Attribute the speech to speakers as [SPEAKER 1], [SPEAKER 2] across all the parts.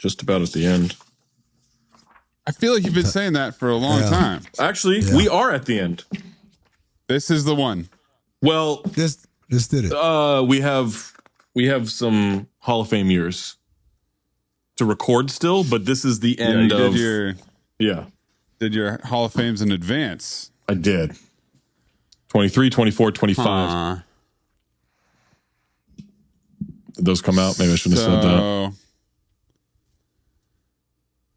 [SPEAKER 1] just about at the end.
[SPEAKER 2] I feel like you've been saying that for a long time.
[SPEAKER 1] Actually, we are at the end.
[SPEAKER 2] This is the one.
[SPEAKER 1] Well,
[SPEAKER 3] This did it.
[SPEAKER 1] we have some Hall of Fame years to record still, but this is the end of
[SPEAKER 2] did your Hall of Fames in advance.
[SPEAKER 1] I did. 23, 24, 25. Did those come out? Maybe I shouldn't have said that.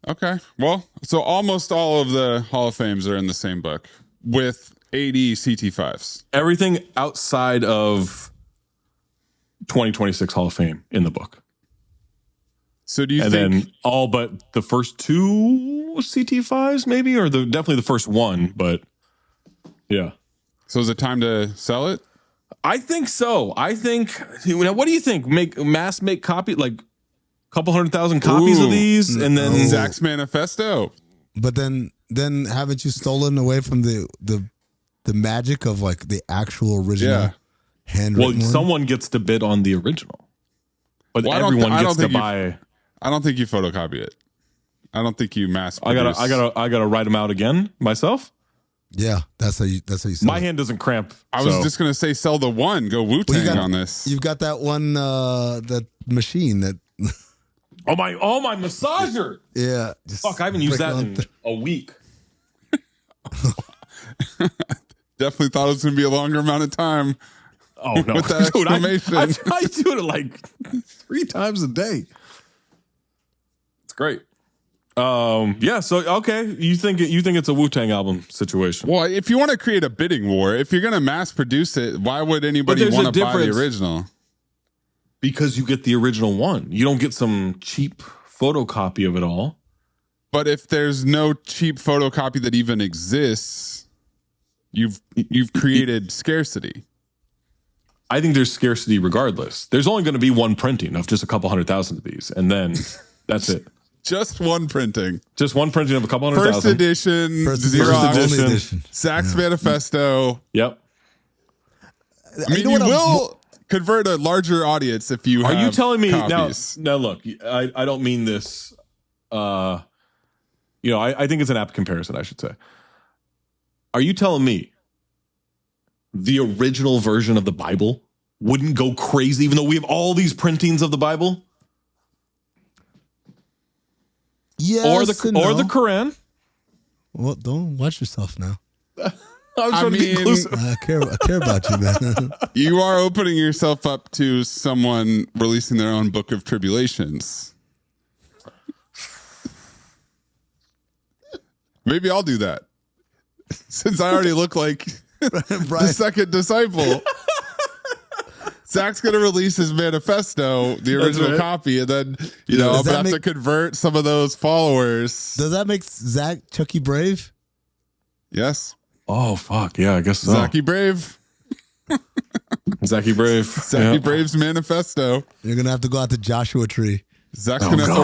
[SPEAKER 2] Okay. Well, so almost all of the Hall of Fames are in the same book with 80 CT5s.
[SPEAKER 1] Everything outside of 2026 Hall of Fame in the book.
[SPEAKER 2] So do you
[SPEAKER 1] and
[SPEAKER 2] think...
[SPEAKER 1] then all but the first 2 CT5s maybe, or definitely the first one, but yeah.
[SPEAKER 2] So is it time to sell it?
[SPEAKER 1] I think so. I think, what do you think? Make copy, like a couple 100,000 copies of these, and then
[SPEAKER 2] Zach's manifesto.
[SPEAKER 3] But then haven't you stolen away from the magic of like the actual original handwritten one?
[SPEAKER 1] Someone gets to bid on the original, but everyone gets to buy.
[SPEAKER 2] I don't think you photocopy it. I don't think you mass produce.
[SPEAKER 1] I gotta write them out again myself.
[SPEAKER 3] Yeah, that's how you say
[SPEAKER 1] my hand doesn't cramp.
[SPEAKER 2] I was just gonna say sell the one, go Wu-Tang on this.
[SPEAKER 3] You've got that one that machine that
[SPEAKER 1] Oh my massager.
[SPEAKER 3] Yeah.
[SPEAKER 1] Fuck, I haven't used that in a week.
[SPEAKER 2] Definitely thought it was gonna be a longer amount of time.
[SPEAKER 1] Oh no.
[SPEAKER 2] With that exclamation.
[SPEAKER 1] I do it like 3 times a day. It's great. Yeah, so okay, you think it's a Wu-Tang album situation.
[SPEAKER 2] Well, if you want to create a bidding war, if you're going to mass produce it, why would anybody want to buy the original?
[SPEAKER 1] Because you get the original one. You don't get some cheap photocopy of it all.
[SPEAKER 2] But if there's no cheap photocopy that even exists, you've created scarcity.
[SPEAKER 1] I think there's scarcity regardless. There's only going to be one printing of just a couple 100,000 of these, and then that's it.
[SPEAKER 2] Just one printing.
[SPEAKER 1] Just one printing of a couple 100,000.
[SPEAKER 2] First edition, Xerox edition. Zach's manifesto.
[SPEAKER 1] Yep.
[SPEAKER 2] I mean, you will convert a larger audience if you have
[SPEAKER 1] Are you telling me
[SPEAKER 2] copies.
[SPEAKER 1] now look, I don't mean this I think it's an apt comparison, I should say. Are you telling me the original version of the Bible wouldn't go crazy even though we have all these printings of the Bible?
[SPEAKER 3] Yes,
[SPEAKER 1] or the Quran.
[SPEAKER 3] Well, don't watch yourself now.
[SPEAKER 1] I'm trying to be inclusive.
[SPEAKER 3] I care about you, man.
[SPEAKER 2] You are opening yourself up to someone releasing their own book of tribulations. Maybe I'll do that. Since I already look like the second disciple. Zach's going to release his manifesto, the original copy, and then, I'm going to have to convert some of those followers.
[SPEAKER 3] Does that make Zach Chucky Brave?
[SPEAKER 2] Yes.
[SPEAKER 1] Oh, fuck. Yeah, I guess so.
[SPEAKER 2] Zachy Brave.
[SPEAKER 1] Zachy Brave.
[SPEAKER 2] Zachy Brave's manifesto.
[SPEAKER 3] You're going to have to go out to Joshua Tree.
[SPEAKER 2] Zach's going to have to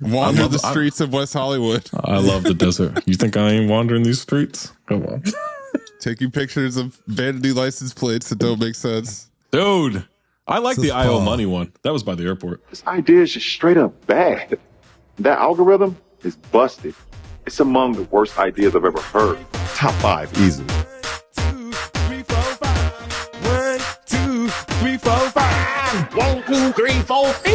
[SPEAKER 2] wander the streets of West Hollywood.
[SPEAKER 1] I love the desert. You think I ain't wandering these streets? Come on.
[SPEAKER 2] Taking pictures of vanity license plates that don't make sense.
[SPEAKER 1] Dude, I like the IO Money one. That was by the airport.
[SPEAKER 4] This idea is just straight up bad. That algorithm is busted. It's among the worst ideas I've ever heard. Top 5 easily.
[SPEAKER 5] 1, 2, 3, 4, 5. 1, 2, 3, 4, 5. 1, 2, 3, 4, 5.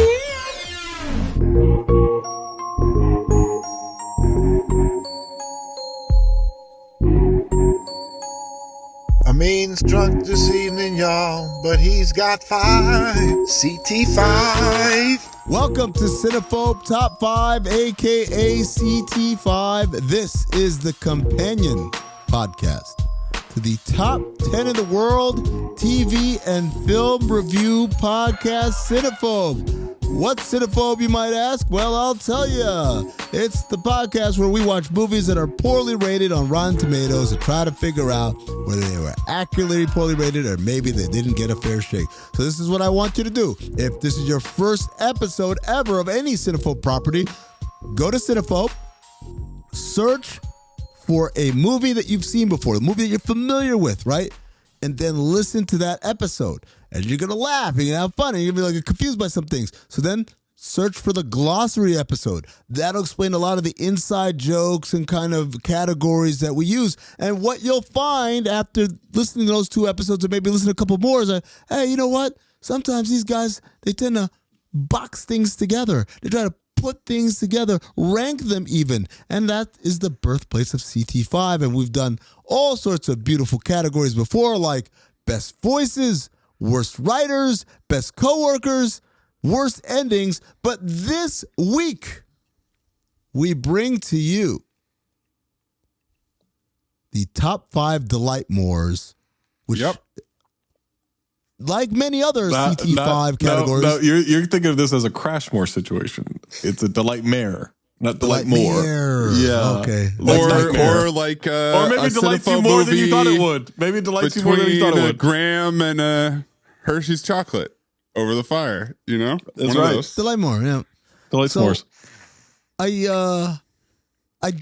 [SPEAKER 6] Amin's drunk this evening, y'all, but he's got 5 CT5.
[SPEAKER 3] Welcome to Cinephobe Top 5, aka CT5. This is the companion podcast to the top 10 in the world TV and film review podcast, Cinephobe. What's Cinephobe, you might ask? Well, I'll tell you. It's the podcast where we watch movies that are poorly rated on Rotten Tomatoes and try to figure out whether they were accurately poorly rated or maybe they didn't get a fair shake. So this is what I want you to do. If this is your first episode ever of any Cinephobe property, go to Cinephobe, search for a movie that you've seen before, the movie that you're familiar with, right? And then listen to that episode. And you're going to laugh and you're going to have fun and you're going to be like confused by some things. So then search for the glossary episode. That'll explain a lot of the inside jokes and kind of categories that we use. And what you'll find after listening to those 2 episodes, or maybe listen to a couple more, is that, hey, you know what? Sometimes these guys, they tend to box things together. They try to put things together, rank them even. And that is the birthplace of CT5. And we've done all sorts of beautiful categories before, like best voices, worst writers, best coworkers, worst endings. But this week, we bring to you the top 5 Delightmares, which, like many other CT5 categories.
[SPEAKER 1] No, you're thinking of this as a Crashmore situation. It's a Delightmare, not Delightmore.
[SPEAKER 3] Yeah. Okay.
[SPEAKER 2] Or like
[SPEAKER 1] or maybe
[SPEAKER 2] a
[SPEAKER 1] delights you
[SPEAKER 2] Cinephobe
[SPEAKER 1] more than you
[SPEAKER 2] movie
[SPEAKER 1] thought it would. Maybe it delights you more than you thought it would.
[SPEAKER 2] Graham and Hershey's chocolate over the fire. You know,
[SPEAKER 1] that's
[SPEAKER 2] one
[SPEAKER 1] right.
[SPEAKER 2] Of those.
[SPEAKER 3] Delightmore, yeah.
[SPEAKER 1] Delightmores.
[SPEAKER 3] I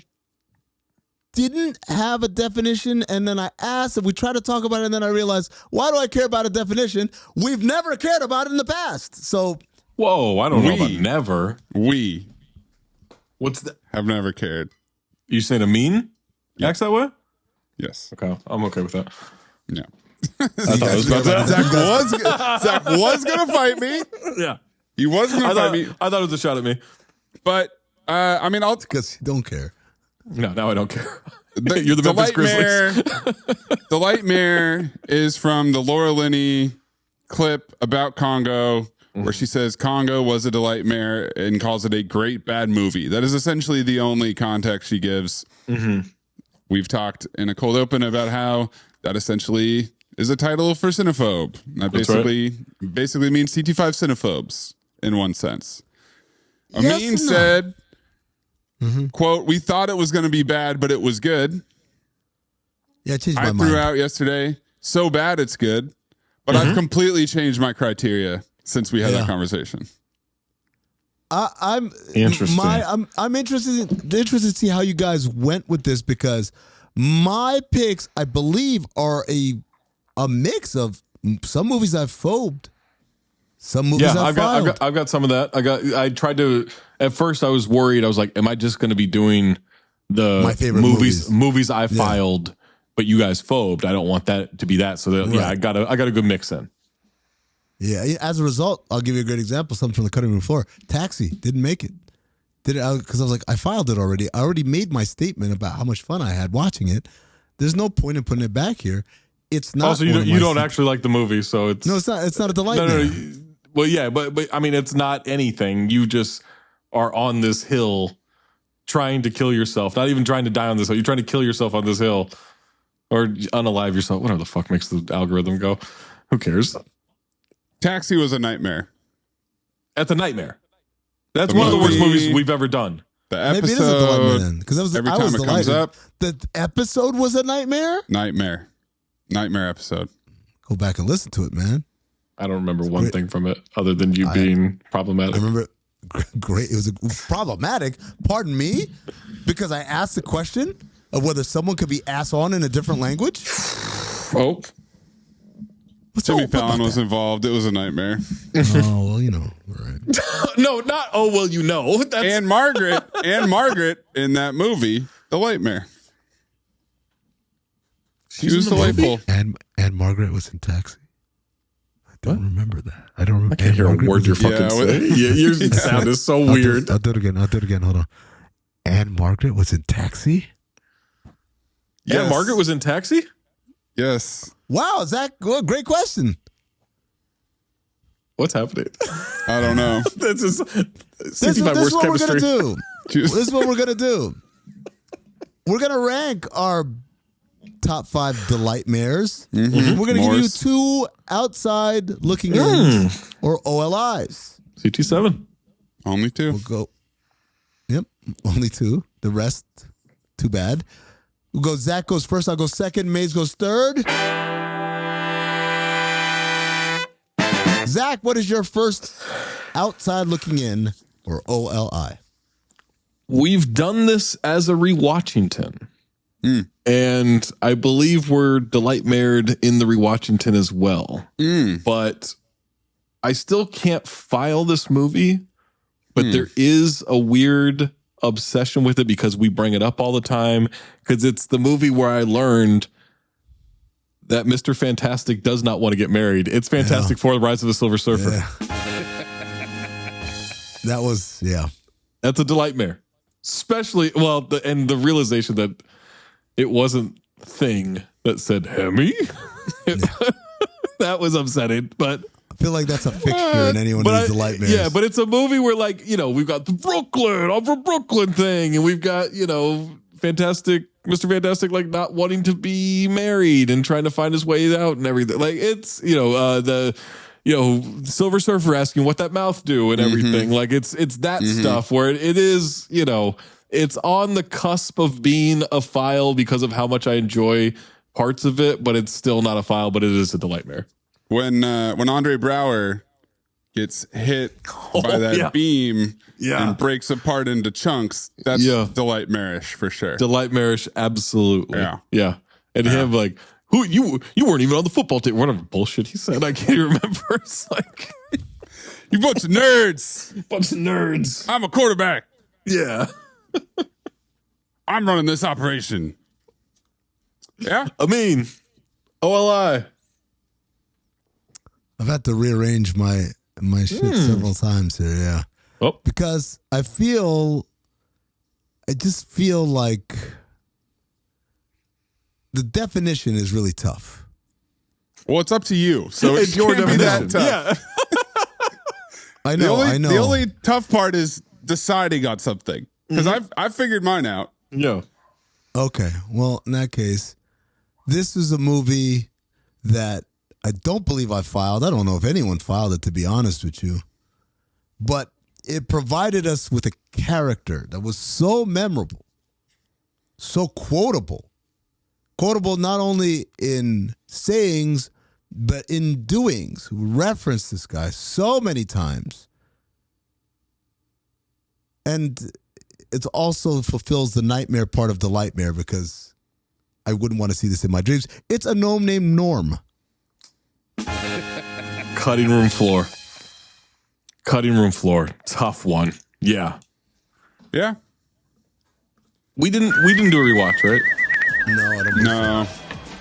[SPEAKER 3] didn't have a definition, and then I asked, and we tried to talk about it, and then I realized, why do I care about a definition? We've never cared about it in the past. So,
[SPEAKER 1] whoa, I don't know about never.
[SPEAKER 2] We
[SPEAKER 1] What's that?
[SPEAKER 2] have never cared.
[SPEAKER 1] You saying Amin acts that way?
[SPEAKER 2] Yes.
[SPEAKER 1] Okay, I'm okay with that.
[SPEAKER 2] No.
[SPEAKER 1] I thought it was about that.
[SPEAKER 2] Zach was gonna fight me.
[SPEAKER 1] Yeah,
[SPEAKER 2] He was gonna fight me.
[SPEAKER 1] I thought it was a shot at me.
[SPEAKER 2] But I mean, I'll
[SPEAKER 3] because you don't care.
[SPEAKER 1] No, now I don't care. You're the Memphis Grizzlies.
[SPEAKER 2] Delightmare is from the Laura Linney clip about Congo, where she says Congo was a delightmare and calls it a great bad movie. That is essentially the only context she gives. We've talked in a cold open about how that essentially is a title for Cinephobe. That basically means CT5 Cinephobes in one sense. Amin said, quote, "We thought it was going to be bad, but it was good."
[SPEAKER 3] Yeah, I changed my
[SPEAKER 2] I
[SPEAKER 3] mind.
[SPEAKER 2] threw out yesterday, so bad it's good. But I've completely changed my criteria since we had that conversation.
[SPEAKER 3] I'm
[SPEAKER 1] interested.
[SPEAKER 3] I'm interested to see how you guys went with this, because my picks, I believe, are a mix of some movies I've phobed, some movies I've
[SPEAKER 1] got some of that. I tried to. At first, I was worried. I was like, "Am I just going to be doing
[SPEAKER 3] my favorite
[SPEAKER 1] movies I filed, but you guys phobed? I don't want that to be that." So I got a good mix in.
[SPEAKER 3] Yeah. As a result, I'll give you a great example. Something from the cutting room floor. Taxi didn't make it. Did it because I was like, I filed it already. I already made my statement about how much fun I had watching it. There's no point in putting it back here. It's not.
[SPEAKER 1] Also, you don't actually like the movie, so it's
[SPEAKER 3] no. It's not. It's not a delight.
[SPEAKER 1] No. Well, yeah, but I mean, it's not anything. You just are on this hill, trying to kill yourself. Not even trying to die on this hill. You're trying to kill yourself on this hill, or unalive yourself. Whatever the fuck makes the algorithm go. Who cares?
[SPEAKER 2] Taxi was a nightmare.
[SPEAKER 1] That's a nightmare. That's one of the worst movies we've ever done.
[SPEAKER 2] The episode,
[SPEAKER 3] maybe it is a delight then, because
[SPEAKER 2] every time it comes up,
[SPEAKER 3] the episode was a nightmare
[SPEAKER 2] episode.
[SPEAKER 3] Go back and listen to it, man.
[SPEAKER 1] I don't remember one thing from it other than you being problematic.
[SPEAKER 3] I remember great. It was problematic. Pardon me, because I asked the question of whether someone could be ass on in a different language.
[SPEAKER 2] Oh. Jimmy Fallon was involved. It was a nightmare.
[SPEAKER 3] Oh, well, you know. Right.
[SPEAKER 1] No, not, oh, well, you know. That's...
[SPEAKER 2] And Margaret in that movie, Delightmare. She was delightful.
[SPEAKER 3] And Margaret was in Taxi. I don't remember that. I don't remember.
[SPEAKER 1] I can't hear a word you're fucking saying. Your sound is so weird.
[SPEAKER 3] I'll do it again. Hold on. And Margaret was in Taxi?
[SPEAKER 1] Yeah, yes. Margaret was in Taxi?
[SPEAKER 2] Yes.
[SPEAKER 3] Wow, Zach, great question.
[SPEAKER 1] What's happening?
[SPEAKER 2] I don't know.
[SPEAKER 3] This is what we're going to do. This is what we're going to do. We're going to rank our top 5 Delightmares. Mm-hmm. We're going to give you 2 outside looking in or OLIs.
[SPEAKER 1] CT7.
[SPEAKER 2] Only 2.
[SPEAKER 3] We'll go. Yep, only 2. The rest, too bad. We'll go. Zach goes first. I'll go second. Mayes goes third. Zach, what is your first outside looking in or OLI?
[SPEAKER 1] We've done this as a Rewatchington. And I believe we're Delightmared in the Rewatchington as well. But I still can't file this movie but there is a weird obsession with it because we bring it up all the time, because it's the movie where I learned that Mr. Fantastic does not want to get married. It's Fantastic Four: The Rise of the Silver Surfer.
[SPEAKER 3] That was,
[SPEAKER 1] That's a delightmare. Especially, and the realization that it wasn't Thing that said Hemi. That was upsetting, but
[SPEAKER 3] I feel like that's a fixture in anyone who's delightmares.
[SPEAKER 1] Yeah, but it's a movie where, like, we've got the Brooklyn, I'm from Brooklyn thing, and we've got, Fantastic, Mr. Fantastic, like, not wanting to be married and trying to find his way out and everything. Like, it's, Silver Surfer asking what that mouth do and everything. Like, it's that stuff where it is, it's on the cusp of being a file because of how much I enjoy parts of it, but it's still not a file, but it is a delightmare.
[SPEAKER 2] When Andre Braugher gets hit by that beam and breaks apart into chunks, that's delightmarish for sure.
[SPEAKER 1] Delightmarish, absolutely. Yeah. And him like, who you weren't even on the football team. Whatever bullshit he said, I can't even remember. It's like,
[SPEAKER 2] you bunch of nerds.
[SPEAKER 1] Bunch of nerds.
[SPEAKER 2] I'm a quarterback.
[SPEAKER 1] Yeah.
[SPEAKER 2] I'm running this operation. Yeah.
[SPEAKER 1] Amin. OLI.
[SPEAKER 3] I've had to rearrange my shit several times here, yeah.
[SPEAKER 1] Oh.
[SPEAKER 3] Because I just feel like the definition is really tough.
[SPEAKER 2] Well, it's up to you. So
[SPEAKER 1] it's your definition.
[SPEAKER 2] That tough.
[SPEAKER 3] Yeah. I know.
[SPEAKER 2] The only tough part is deciding on something. Because I figured mine out.
[SPEAKER 1] Yeah.
[SPEAKER 3] Okay. Well, in that case, this is a movie that I don't believe I filed. I don't know if anyone filed it, to be honest with you. But it provided us with a character that was so memorable, so quotable. Quotable not only in sayings, but in doings. We referenced this guy so many times. And it also fulfills the nightmare part of Delightmare because I wouldn't want to see this in my dreams. It's a gnome named Norm.
[SPEAKER 1] Cutting room floor. Tough one. Yeah.
[SPEAKER 2] Yeah.
[SPEAKER 1] We didn't do a rewatch, right?
[SPEAKER 3] No, I don't.
[SPEAKER 2] No.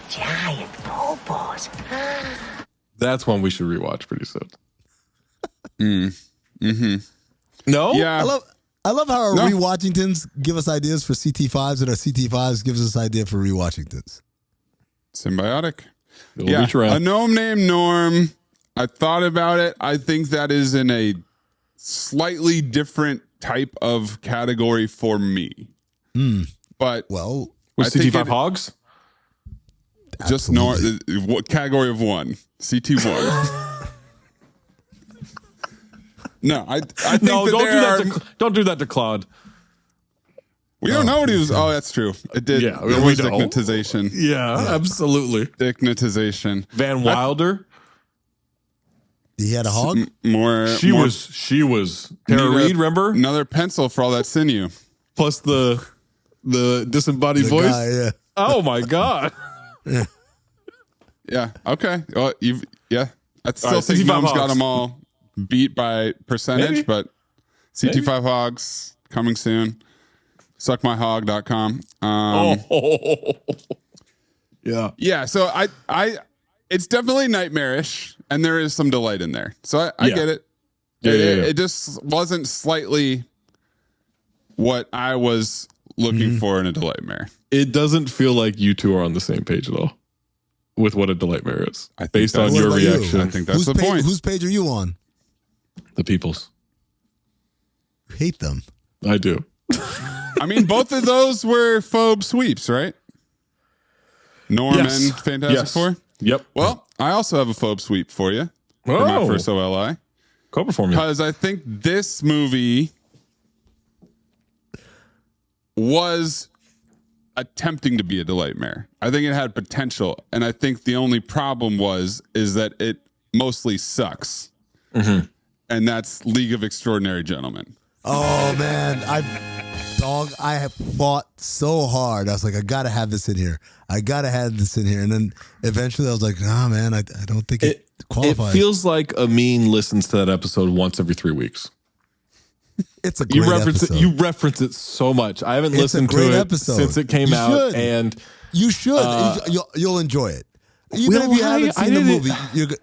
[SPEAKER 7] Giant popos.
[SPEAKER 1] That's one we should rewatch pretty soon.
[SPEAKER 2] Mm-hmm.
[SPEAKER 1] No?
[SPEAKER 2] Yeah.
[SPEAKER 3] I love how our rewatchingtons give us ideas for CT5s and our CT5s gives us idea for rewatchingtons.
[SPEAKER 2] Symbiotic.
[SPEAKER 1] It'll reach around.
[SPEAKER 2] A gnome named Norm. I thought about it. I think that is in a slightly different type of category for me. But
[SPEAKER 3] well,
[SPEAKER 1] was CT5 Hogs?
[SPEAKER 2] Just what category of one? CT1. No, I think
[SPEAKER 1] don't do that to Claude.
[SPEAKER 2] We don't know what he was. Oh, that's true. It did.
[SPEAKER 1] Yeah,
[SPEAKER 2] it was dignitization.
[SPEAKER 1] Yeah, absolutely.
[SPEAKER 2] Dignitization.
[SPEAKER 1] Van Wilder.
[SPEAKER 3] He had a hog.
[SPEAKER 1] She was Tara Reid. Remember,
[SPEAKER 2] another pencil for all that sinew.
[SPEAKER 1] Plus the disembodied voice.
[SPEAKER 3] Guy, yeah.
[SPEAKER 1] Oh my god.
[SPEAKER 2] Yeah. Okay. Well, I still think Gnome's got them all beat by percentage,
[SPEAKER 1] Maybe.
[SPEAKER 2] but CT5 Hogs coming soon. Suckmyhog.com.
[SPEAKER 1] Yeah.
[SPEAKER 2] Yeah. So I it's definitely nightmarish, and there is some delight in there. So I get it.
[SPEAKER 1] Yeah.
[SPEAKER 2] It just wasn't slightly what I was looking for in a delightmare.
[SPEAKER 1] It doesn't feel like you two are on the same page at all with what a delightmare is. Based on your reaction.
[SPEAKER 2] I think that's the point.
[SPEAKER 3] Whose page are you on?
[SPEAKER 1] The people's.
[SPEAKER 3] Hate them.
[SPEAKER 1] I do.
[SPEAKER 2] I mean, both of those were phobe sweeps, right? Norm and Fantastic Four?
[SPEAKER 1] Yep.
[SPEAKER 2] Well, I also have a phobe sweep for you for my first OLI.
[SPEAKER 1] Co-performing.
[SPEAKER 2] Because I think this movie was attempting to be a delightmare. I think it had potential, and I think the only problem is that it mostly sucks.
[SPEAKER 1] Mm-hmm.
[SPEAKER 2] And that's League of Extraordinary Gentlemen.
[SPEAKER 3] Oh man, I have fought so hard. I was like, I gotta have this in here. And then eventually I was like, nah, man, I don't think it qualifies.
[SPEAKER 1] It feels like Amin listens to that episode once every 3 weeks.
[SPEAKER 3] It's a great episode.
[SPEAKER 1] You reference it so much. I haven't listened to it since it came out, and
[SPEAKER 3] you should. You'll enjoy it. Even if you haven't seen the movie,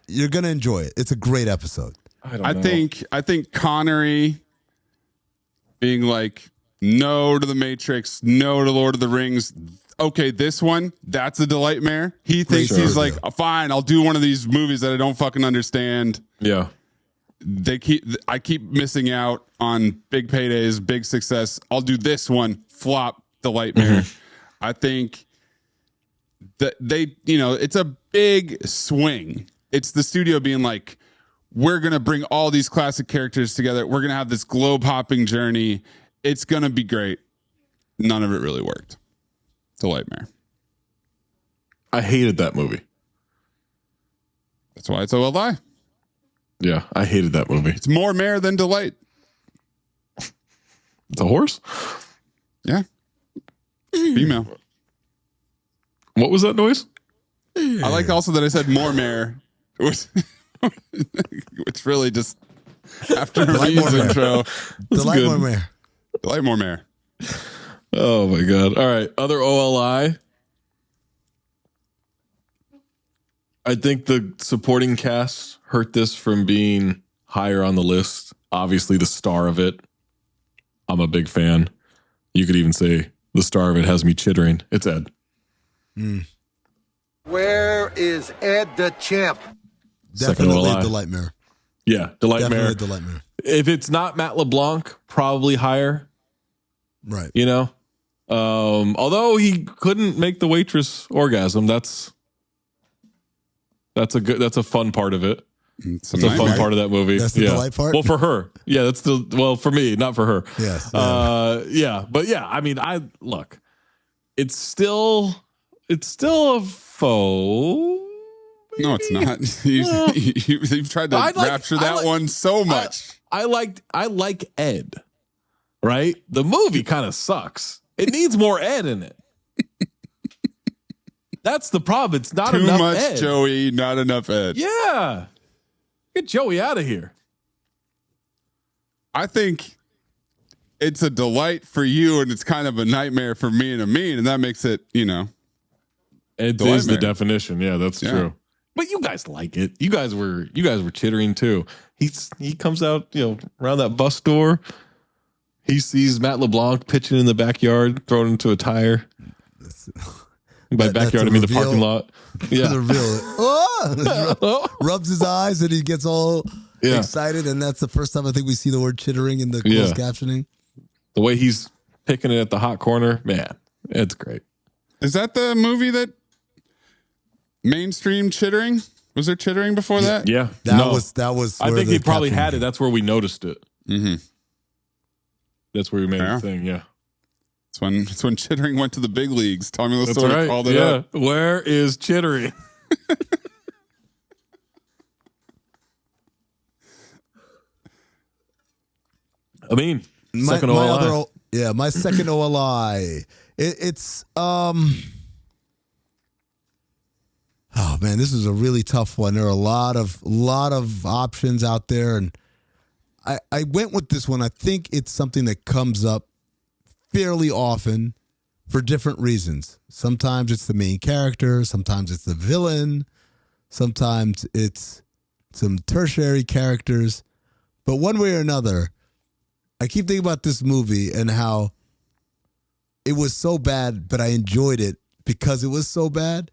[SPEAKER 3] you're gonna enjoy it. It's a great episode.
[SPEAKER 2] I think Connery being like no to the Matrix, no to Lord of the Rings. Okay, this one, that's a delightmare. He thinks he's like, fine, I'll do one of these movies that I don't fucking understand.
[SPEAKER 1] Yeah.
[SPEAKER 2] I keep missing out on big paydays, big success. I'll do this one, flop, delightmare. I think that it's a big swing. It's the studio being like, we're going to bring all these classic characters together. We're going to have this globe hopping journey. It's going to be great. None of it really worked. Delightmare.
[SPEAKER 1] I hated that movie.
[SPEAKER 2] That's why it's a lie.
[SPEAKER 1] Yeah, I hated that movie.
[SPEAKER 2] It's more mare than delight.
[SPEAKER 1] It's a horse?
[SPEAKER 2] Yeah. Female.
[SPEAKER 1] What was that noise?
[SPEAKER 2] I like also that I said more mare, which really just after Marie's intro.
[SPEAKER 3] Delight more mare.
[SPEAKER 2] Delight more mare.
[SPEAKER 1] Oh my God. All right. Other OLI. I think the supporting cast hurt this from being higher on the list. Obviously, the star of it, I'm a big fan. You could even say the star of it has me chittering. It's Ed.
[SPEAKER 8] Where is Ed the champ?
[SPEAKER 3] Definitely Delightmare.
[SPEAKER 1] Yeah, Delightmare.
[SPEAKER 3] Definitely Delightmare.
[SPEAKER 1] If it's not Matt LeBlanc, probably higher.
[SPEAKER 3] Right.
[SPEAKER 1] You know? Although he couldn't make the waitress orgasm, that's a fun part of it. It's a fun part of that movie.
[SPEAKER 3] That's the delight part?
[SPEAKER 1] Well, for her. Yeah, for me, not for her.
[SPEAKER 3] Yes.
[SPEAKER 1] But yeah, I mean, it's still a faux.
[SPEAKER 2] No, it's not. You've tried to rapture that one so much.
[SPEAKER 1] I like Ed, right? The movie kind of sucks. It needs more Ed in it. That's the problem. It's not enough Ed.
[SPEAKER 2] Too much Joey, not enough Ed.
[SPEAKER 1] Yeah. Get Joey out of here.
[SPEAKER 2] I think it's a delight for you, and it's kind of a nightmare for me and Amin, and that makes it,
[SPEAKER 1] It is the definition. Yeah, that's true. But you guys like it. You guys were chittering too. He comes out, around that bus door. He sees Matt LeBlanc pitching in the backyard, thrown into a tire. By backyard, I mean the parking lot. Yeah.
[SPEAKER 3] The reveal. Rubs his eyes and he gets all excited. And that's the first time I think we see the word chittering in the closed captioning.
[SPEAKER 1] The way he's picking it at the hot corner, man, it's great.
[SPEAKER 2] Is that the movie that mainstream chittering? Was there chittering before that?
[SPEAKER 1] Yeah.
[SPEAKER 3] That was.
[SPEAKER 1] I think he probably had it. That's where we noticed it.
[SPEAKER 2] Mm-hmm.
[SPEAKER 1] That's where we made the thing. Yeah.
[SPEAKER 2] It's when chittering went to the big leagues. Tommy Lasorda called it up.
[SPEAKER 1] Where is chittering? I mean, second OLI.
[SPEAKER 3] My second OLI. It's oh man, this is a really tough one. There are a lot of options out there, and I went with this one. I think it's something that comes up fairly often for different reasons. Sometimes it's the main character, sometimes it's the villain, sometimes it's some tertiary characters. But one way or another, I keep thinking about this movie and how it was so bad, but I enjoyed it because it was so bad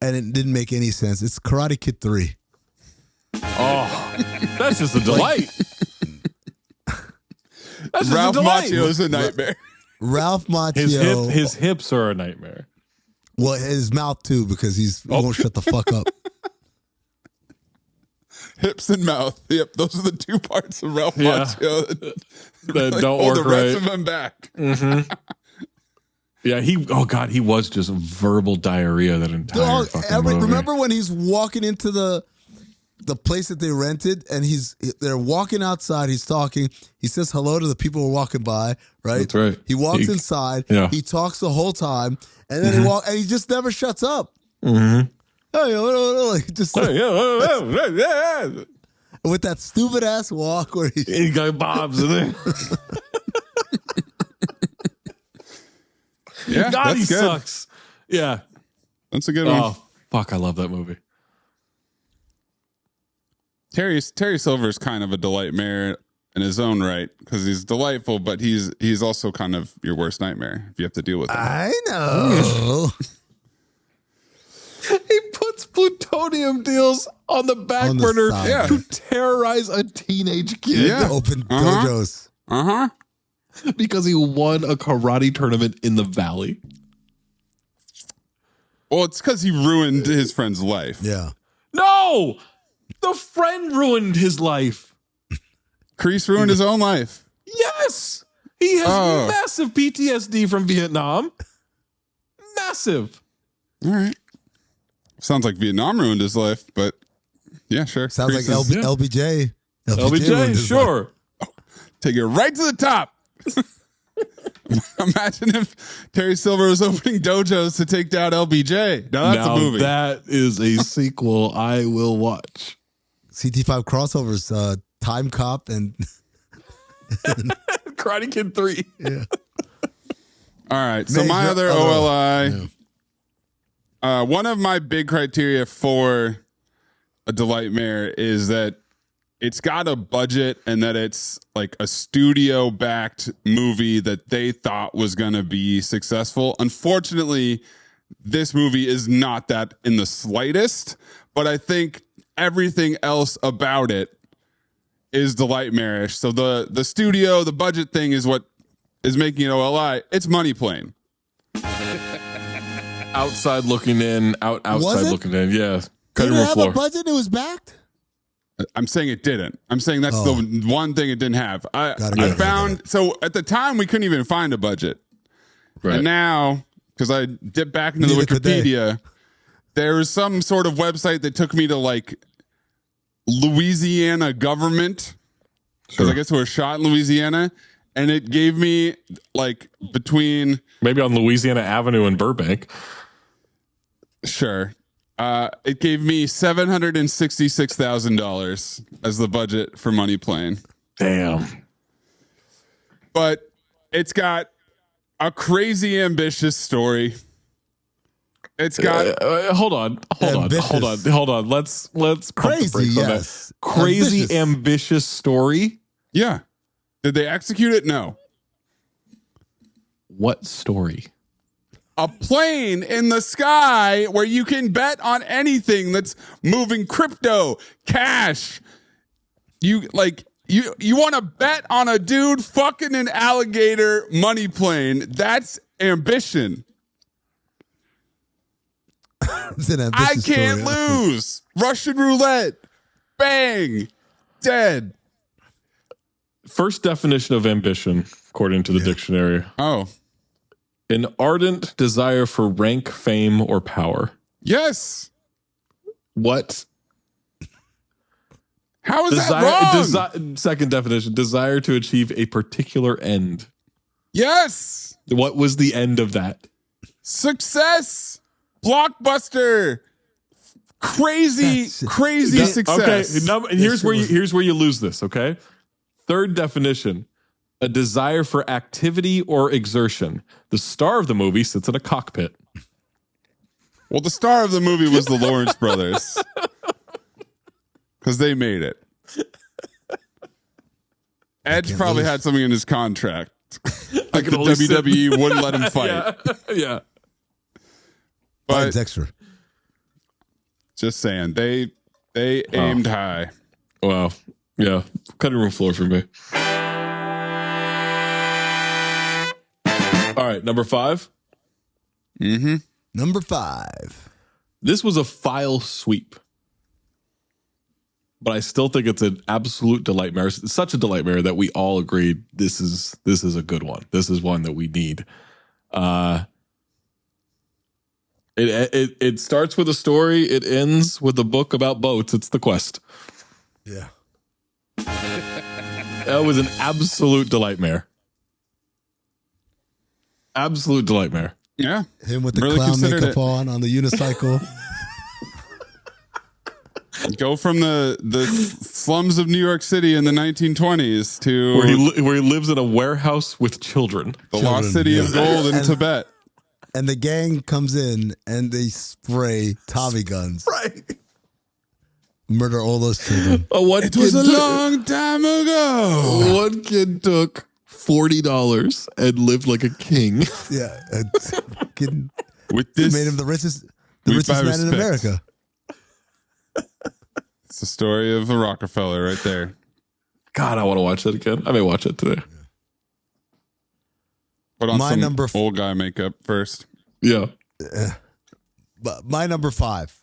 [SPEAKER 3] and it didn't make any sense. It's Karate Kid 3.
[SPEAKER 1] Oh, that's just a delight. That's
[SPEAKER 2] Ralph Macchio is a nightmare.
[SPEAKER 3] Ralph Macchio.
[SPEAKER 1] His hips are a nightmare.
[SPEAKER 3] Well, his mouth too, because he won't shut the fuck up.
[SPEAKER 2] Hips and mouth. Yep, those are the two parts of Ralph Macchio
[SPEAKER 1] that don't work
[SPEAKER 2] the rest of him back.
[SPEAKER 1] Mm-hmm. Yeah, he was just verbal diarrhea that entire fucking movie.
[SPEAKER 3] Remember when he's walking into the place that they rented and they're walking outside, he's talking, he says hello to the people who are walking by, right?
[SPEAKER 1] That's right.
[SPEAKER 3] He walks inside, he talks the whole time, and then he just never shuts up.
[SPEAKER 1] Mm-hmm.
[SPEAKER 3] Hey, just With that stupid ass walk where
[SPEAKER 1] he got bobs in there.
[SPEAKER 2] Yeah,
[SPEAKER 1] God, he
[SPEAKER 2] that's good.
[SPEAKER 1] sucks. Yeah.
[SPEAKER 2] That's a good one.
[SPEAKER 1] Oh, fuck. I love that movie.
[SPEAKER 2] Terry Silver is kind of a delightmare in his own right because he's delightful, but he's also kind of your worst nightmare if you have to deal with him.
[SPEAKER 3] I know.
[SPEAKER 1] He puts plutonium deals on the back burner to terrorize a teenage kid.
[SPEAKER 2] Yeah.
[SPEAKER 3] Open dojos.
[SPEAKER 1] Because he won a karate tournament in the valley.
[SPEAKER 2] Well, it's because he ruined his friend's life.
[SPEAKER 3] Yeah.
[SPEAKER 1] No! The friend ruined his life.
[SPEAKER 2] Kreese ruined his own life.
[SPEAKER 1] Yes! He has massive PTSD from Vietnam. Massive.
[SPEAKER 2] All right. Sounds like Vietnam ruined his life, but yeah, sure.
[SPEAKER 3] Sounds like LBJ.
[SPEAKER 1] LBJ, sure.
[SPEAKER 2] Take it right to the top. Imagine if Terry Silver was opening dojos to take down LBJ. Now that's a movie.
[SPEAKER 1] That is a sequel I will watch.
[SPEAKER 3] CT5 crossovers, Time Cop and
[SPEAKER 1] Karate Kid 3.
[SPEAKER 3] Yeah.
[SPEAKER 2] All right. So my other OLI, one of my big criteria for a delightmare is that it's got a budget and that it's like a studio backed movie that they thought was going to be successful. Unfortunately, this movie is not that in the slightest, but I think everything else about it is delightmare-ish. So the studio, the budget thing is what is making it OLI. It's Money Plane.
[SPEAKER 1] Outside looking in, outside looking in. Yeah.
[SPEAKER 3] Did it have a budget? It was backed?
[SPEAKER 2] I'm saying it didn't. I'm saying that's the one thing it didn't have. I found, so at the time we couldn't even find a budget.
[SPEAKER 1] Right.
[SPEAKER 2] And now, because I dipped back into the Wikipedia, there was some sort of website that took me to like Louisiana government. Because I guess it was shot in Louisiana. And it gave me like between.
[SPEAKER 1] Maybe on Louisiana Avenue in Burbank.
[SPEAKER 2] Sure. It gave me $766,000 as the budget for Money Plane.
[SPEAKER 1] Damn.
[SPEAKER 2] But it's got a crazy ambitious story. It's got
[SPEAKER 1] hold on. Let's
[SPEAKER 3] crazy, yes.
[SPEAKER 1] Crazy ambitious story.
[SPEAKER 2] Yeah. Did they execute it? No.
[SPEAKER 1] What story?
[SPEAKER 2] A plane in the sky where you can bet on anything that's moving, crypto, cash. You want to bet on a dude fucking an alligator. Money Plane. That's ambition. I can't lose. Russian roulette. Bang. Dead.
[SPEAKER 1] First definition of ambition, according to the dictionary.
[SPEAKER 2] Oh.
[SPEAKER 1] An ardent desire for rank, fame, or power.
[SPEAKER 2] Yes.
[SPEAKER 1] What?
[SPEAKER 2] How is that
[SPEAKER 1] wrong? Second definition, desire to achieve a particular end.
[SPEAKER 2] Yes.
[SPEAKER 1] What was the end of that?
[SPEAKER 2] Success. Blockbuster. Crazy success.
[SPEAKER 1] Okay, here's where you lose this, okay? Third definition, a desire for activity or exertion. The star of the movie sits in a cockpit.
[SPEAKER 2] Well, the star of the movie was the Lawrence brothers. Because they made it. Edge probably had something in his contract. Like the WWE wouldn't let him fight.
[SPEAKER 1] Yeah.
[SPEAKER 2] But
[SPEAKER 3] extra.
[SPEAKER 2] Just saying, they aimed high.
[SPEAKER 1] Wow. Yeah. Cutting room floor for me. All right, number 5.
[SPEAKER 2] Mm-hmm.
[SPEAKER 3] Number 5.
[SPEAKER 1] This was a file sweep, but I still think it's an absolute delightmare. It's such a delightmare that we all agreed this is a good one. This is one that we need. It starts with a story. It ends with a book about boats. It's The Quest.
[SPEAKER 3] Yeah.
[SPEAKER 1] That was an absolute delightmare. Absolute delightmare.
[SPEAKER 2] Yeah.
[SPEAKER 3] Him with the clown makeup on the unicycle.
[SPEAKER 2] Go from the slums of New York City in the 1920s to
[SPEAKER 1] where he lives in a warehouse with children.
[SPEAKER 2] The lost city of gold in Tibet.
[SPEAKER 3] And the gang comes in and they spray Tommy guns.
[SPEAKER 1] Right.
[SPEAKER 3] Murder all those children.
[SPEAKER 2] It was a long time ago.
[SPEAKER 1] One kid took $40 and lived like a king.
[SPEAKER 3] Yeah.
[SPEAKER 2] With this,
[SPEAKER 3] made him the richest man in America.
[SPEAKER 2] It's the story of a Rockefeller right there.
[SPEAKER 1] God, I want to watch that again. I may watch it today.
[SPEAKER 2] Put on some old guy makeup first.
[SPEAKER 1] Yeah.
[SPEAKER 3] But my number 5.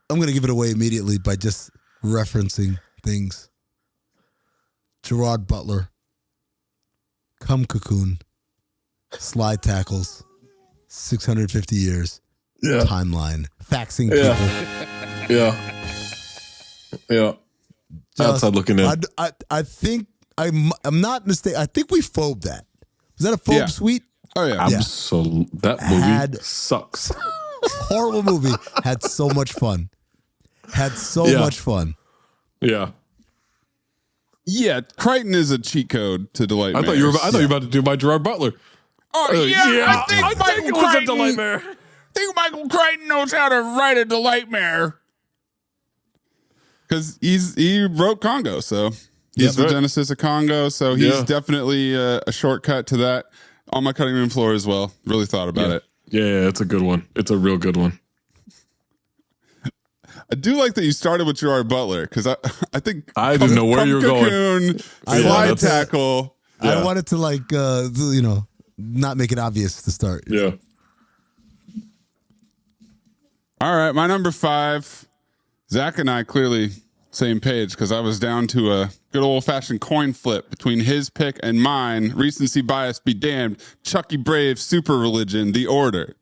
[SPEAKER 3] I'm going to give it away immediately by just referencing things. Gerard Butler. Cum Cocoon. Slide Tackles. 650 years.
[SPEAKER 1] Yeah.
[SPEAKER 3] Timeline. Faxing people.
[SPEAKER 1] Yeah. Outside looking in.
[SPEAKER 3] I think I'm not mistaken. I think we phobed that. Was that a phobe suite?
[SPEAKER 2] Oh yeah.
[SPEAKER 1] That movie sucks.
[SPEAKER 3] Horrible movie. Had so much fun. Much fun.
[SPEAKER 1] Yeah.
[SPEAKER 2] Yeah, Crichton is a cheat code to Delightmare.
[SPEAKER 1] I thought you were about to do my Gerard Butler.
[SPEAKER 2] Oh yeah.
[SPEAKER 1] I think it was a Delightmare.
[SPEAKER 2] I think Michael Crichton knows how to write a Delightmare. Because he wrote Congo, so he's the genesis of Congo, so he's definitely a shortcut to that. On my cutting room floor as well. Really thought about it.
[SPEAKER 1] Yeah, it's a good one. It's a real good one.
[SPEAKER 2] I do like that you started with Gerard Butler because I think
[SPEAKER 1] I didn't know where you were going.
[SPEAKER 2] Slide tackle.
[SPEAKER 3] Yeah. I wanted to not make it obvious to start.
[SPEAKER 1] Yeah.
[SPEAKER 2] All right, my number 5. Zach and I clearly same page because I was down to a good old fashioned coin flip between his pick and mine. Recency bias be damned. Chucky Brave, Super Religion, The Order.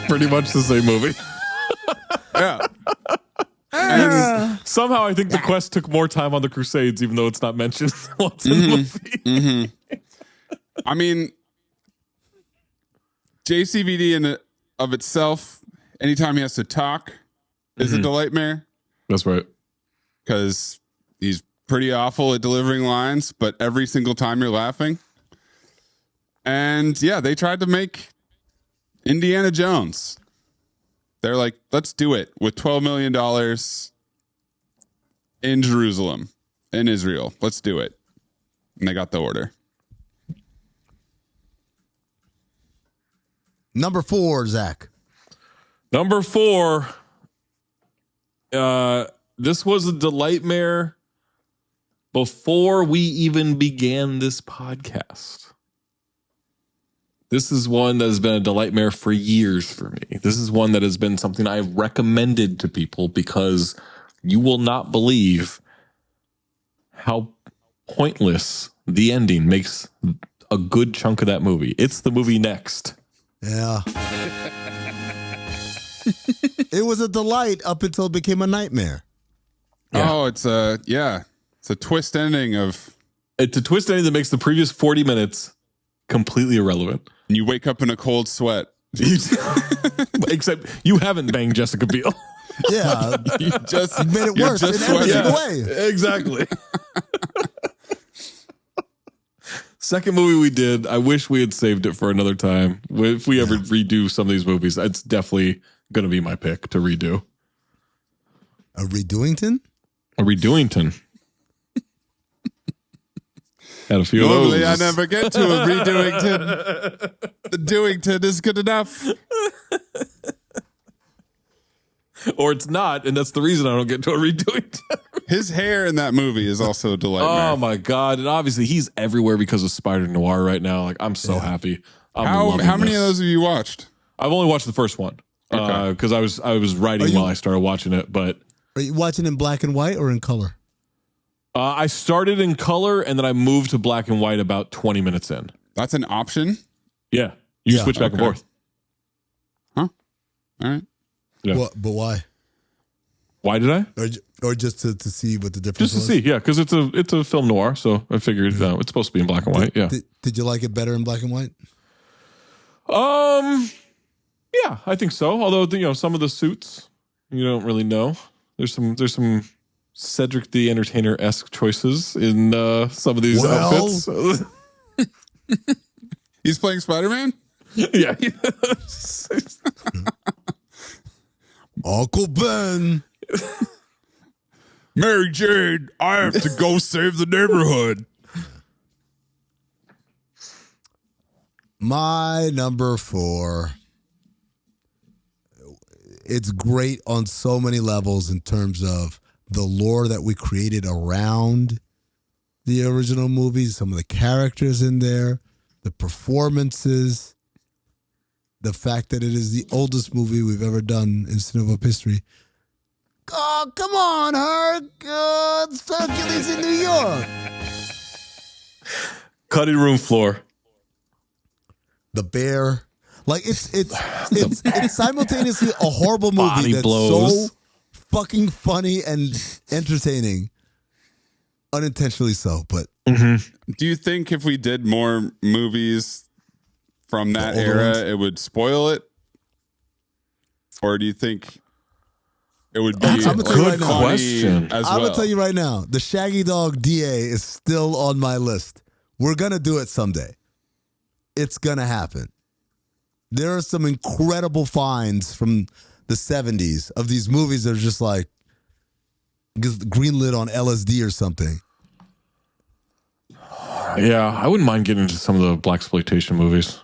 [SPEAKER 1] Pretty much the same movie.
[SPEAKER 2] Yeah.
[SPEAKER 1] And somehow I think the quest took more time on the Crusades, even though it's not mentioned once in the movie.
[SPEAKER 2] Mm-hmm. I mean, JCVD in of itself, anytime he has to talk, is a Delightmare.
[SPEAKER 1] That's right.
[SPEAKER 2] Because he's pretty awful at delivering lines, but every single time you're laughing. And yeah, they tried to make Indiana Jones. They're like, let's do it with $12 million in Jerusalem, in Israel. Let's do it. And they got the order.
[SPEAKER 3] Number 4, Zach.
[SPEAKER 1] Number 4. This was a Delightmare before we even began this podcast. This is one that has been a Delightmare for years for me. This is one that has been something I've recommended to people because you will not believe how pointless the ending makes a good chunk of that movie. It's the movie Next.
[SPEAKER 3] Yeah. It was a delight up until it became a nightmare.
[SPEAKER 2] Yeah. Oh, it's a twist ending of...
[SPEAKER 1] It's a twist ending that makes the previous 40 minutes completely irrelevant.
[SPEAKER 2] And you wake up in a cold sweat.
[SPEAKER 1] Except you haven't banged Jessica Biel.
[SPEAKER 3] Yeah.
[SPEAKER 2] You
[SPEAKER 3] made it worse in every single way.
[SPEAKER 1] Exactly. Second movie we did, I wish we had saved it for another time. If we ever redo some of these movies, it's definitely going to be my pick to redo.
[SPEAKER 3] A redoington?
[SPEAKER 1] A redoington. Had a few
[SPEAKER 2] Normally,
[SPEAKER 1] of those.
[SPEAKER 2] I never get to a redoington. The doington is good enough.
[SPEAKER 1] Or it's not, and that's the reason I don't get to a redoington.
[SPEAKER 2] His hair in that movie is also a Delightmare.
[SPEAKER 1] Oh my God. And obviously he's everywhere because of Spider Noir right now. Like, I'm so happy.
[SPEAKER 2] How many of those have you watched?
[SPEAKER 1] I've only watched the first one. Because I was writing while I started watching it, but
[SPEAKER 3] are you watching in black and white or in color?
[SPEAKER 1] I started in color and then I moved to black and white about 20 minutes in.
[SPEAKER 2] That's an option?
[SPEAKER 1] Yeah. You switch back and forth.
[SPEAKER 2] Huh? All right.
[SPEAKER 1] Yeah.
[SPEAKER 3] Well, but why?
[SPEAKER 1] Why did I?
[SPEAKER 3] Or just to see what the difference
[SPEAKER 1] Just to see, yeah, because it's a film noir, so I figured it's supposed to be in black and white. Yeah.
[SPEAKER 3] Did you like it better in black and white?
[SPEAKER 1] Yeah, I think so. Although some of the suits you don't really know. There's some Cedric the Entertainer-esque choices in some of these outfits.
[SPEAKER 2] He's playing Spider-Man?
[SPEAKER 1] Yeah.
[SPEAKER 3] Uncle Ben.
[SPEAKER 2] Mary Jane, I have to go save the neighborhood.
[SPEAKER 3] My number 4. It's great on so many levels in terms of the lore that we created around the original movies, some of the characters in there, the performances, the fact that it is the oldest movie we've ever done in Cinephobe history. Oh, come on, Herc. It's Hercules in New York.
[SPEAKER 1] Cutting room floor.
[SPEAKER 3] The Bear. Like, it's simultaneously a horrible movie
[SPEAKER 1] Body
[SPEAKER 3] that's
[SPEAKER 1] blows.
[SPEAKER 3] so fucking funny and entertaining. Unintentionally so, but...
[SPEAKER 2] Do you think if we did more movies from that era, it would spoil it? Or do you think it would be
[SPEAKER 3] I'm gonna tell you right now.
[SPEAKER 1] Question.
[SPEAKER 2] as well?
[SPEAKER 3] I'm going to tell you right now, the Shaggy Dog DA is still on my list. We're going to do it someday. It's going to happen. There are some incredible finds from the 70s of these movies that are just like greenlit on LSD or something.
[SPEAKER 1] Yeah, I wouldn't mind getting into some of the blaxploitation movies.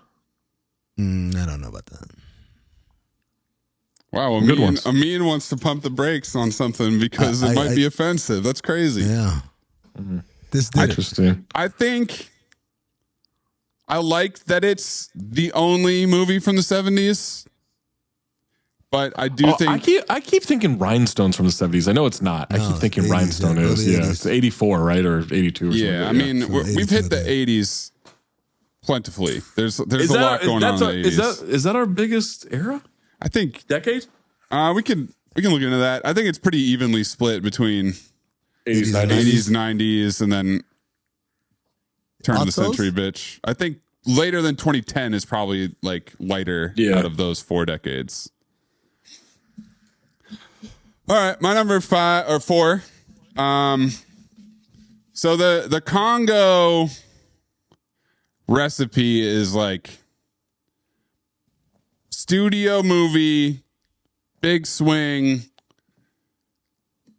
[SPEAKER 3] I don't know about that.
[SPEAKER 2] Wow,
[SPEAKER 1] Good ones.
[SPEAKER 2] Amin wants to pump the brakes on something because it might be offensive. That's crazy.
[SPEAKER 3] Yeah. This did it.
[SPEAKER 1] Interesting.
[SPEAKER 2] I think I like that it's the only movie from the 70s, but I do think
[SPEAKER 1] I keep thinking Rhinestone's from the 70s. I know it's not. I keep thinking
[SPEAKER 3] 80s,
[SPEAKER 1] Rhinestone
[SPEAKER 3] yeah,
[SPEAKER 1] is.
[SPEAKER 3] early
[SPEAKER 1] Yeah,
[SPEAKER 3] 80s.
[SPEAKER 1] it's 84, right? Or 82 or something.
[SPEAKER 2] I mean, we've hit the 80s plentifully. There's a lot going on in the 80s.
[SPEAKER 1] Is that our biggest era?
[SPEAKER 2] I think
[SPEAKER 1] Decade?
[SPEAKER 2] we can look into that. I think it's pretty evenly split between
[SPEAKER 1] 80s,
[SPEAKER 2] 80s, 90s, and then turn of the
[SPEAKER 3] Autos?
[SPEAKER 2] century, bitch. I think later than 2010 is probably like lighter out of those 4 decades. All right, my number 4. So the Congo recipe is like studio movie, big swing,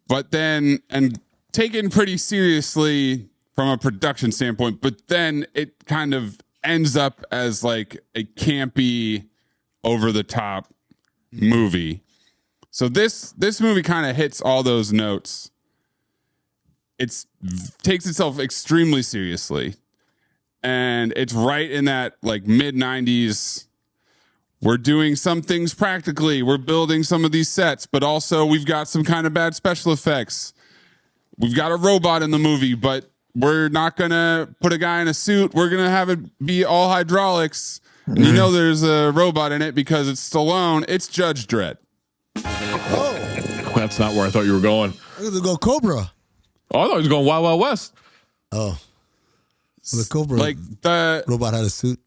[SPEAKER 2] but then and taken pretty seriously from a production standpoint, but then it kind of ends up as like a campy, over the top movie. So this movie kind of hits all those notes. It takes itself extremely seriously, and it's right in that like mid 90s. We're doing some things practically. We're building some of these sets, but also we've got some kind of bad special effects. We've got a robot in the movie, but we're not going to put a guy in a suit. We're going to have it be all hydraulics. And you know there's a robot in it because it's Stallone. It's Judge Dredd.
[SPEAKER 3] Oh,
[SPEAKER 1] That's not where I thought you were going.
[SPEAKER 3] I'm going to go Cobra.
[SPEAKER 1] Oh, I thought you was going Wild Wild West.
[SPEAKER 3] Oh. Well, the Cobra
[SPEAKER 2] Like the
[SPEAKER 3] robot had a suit.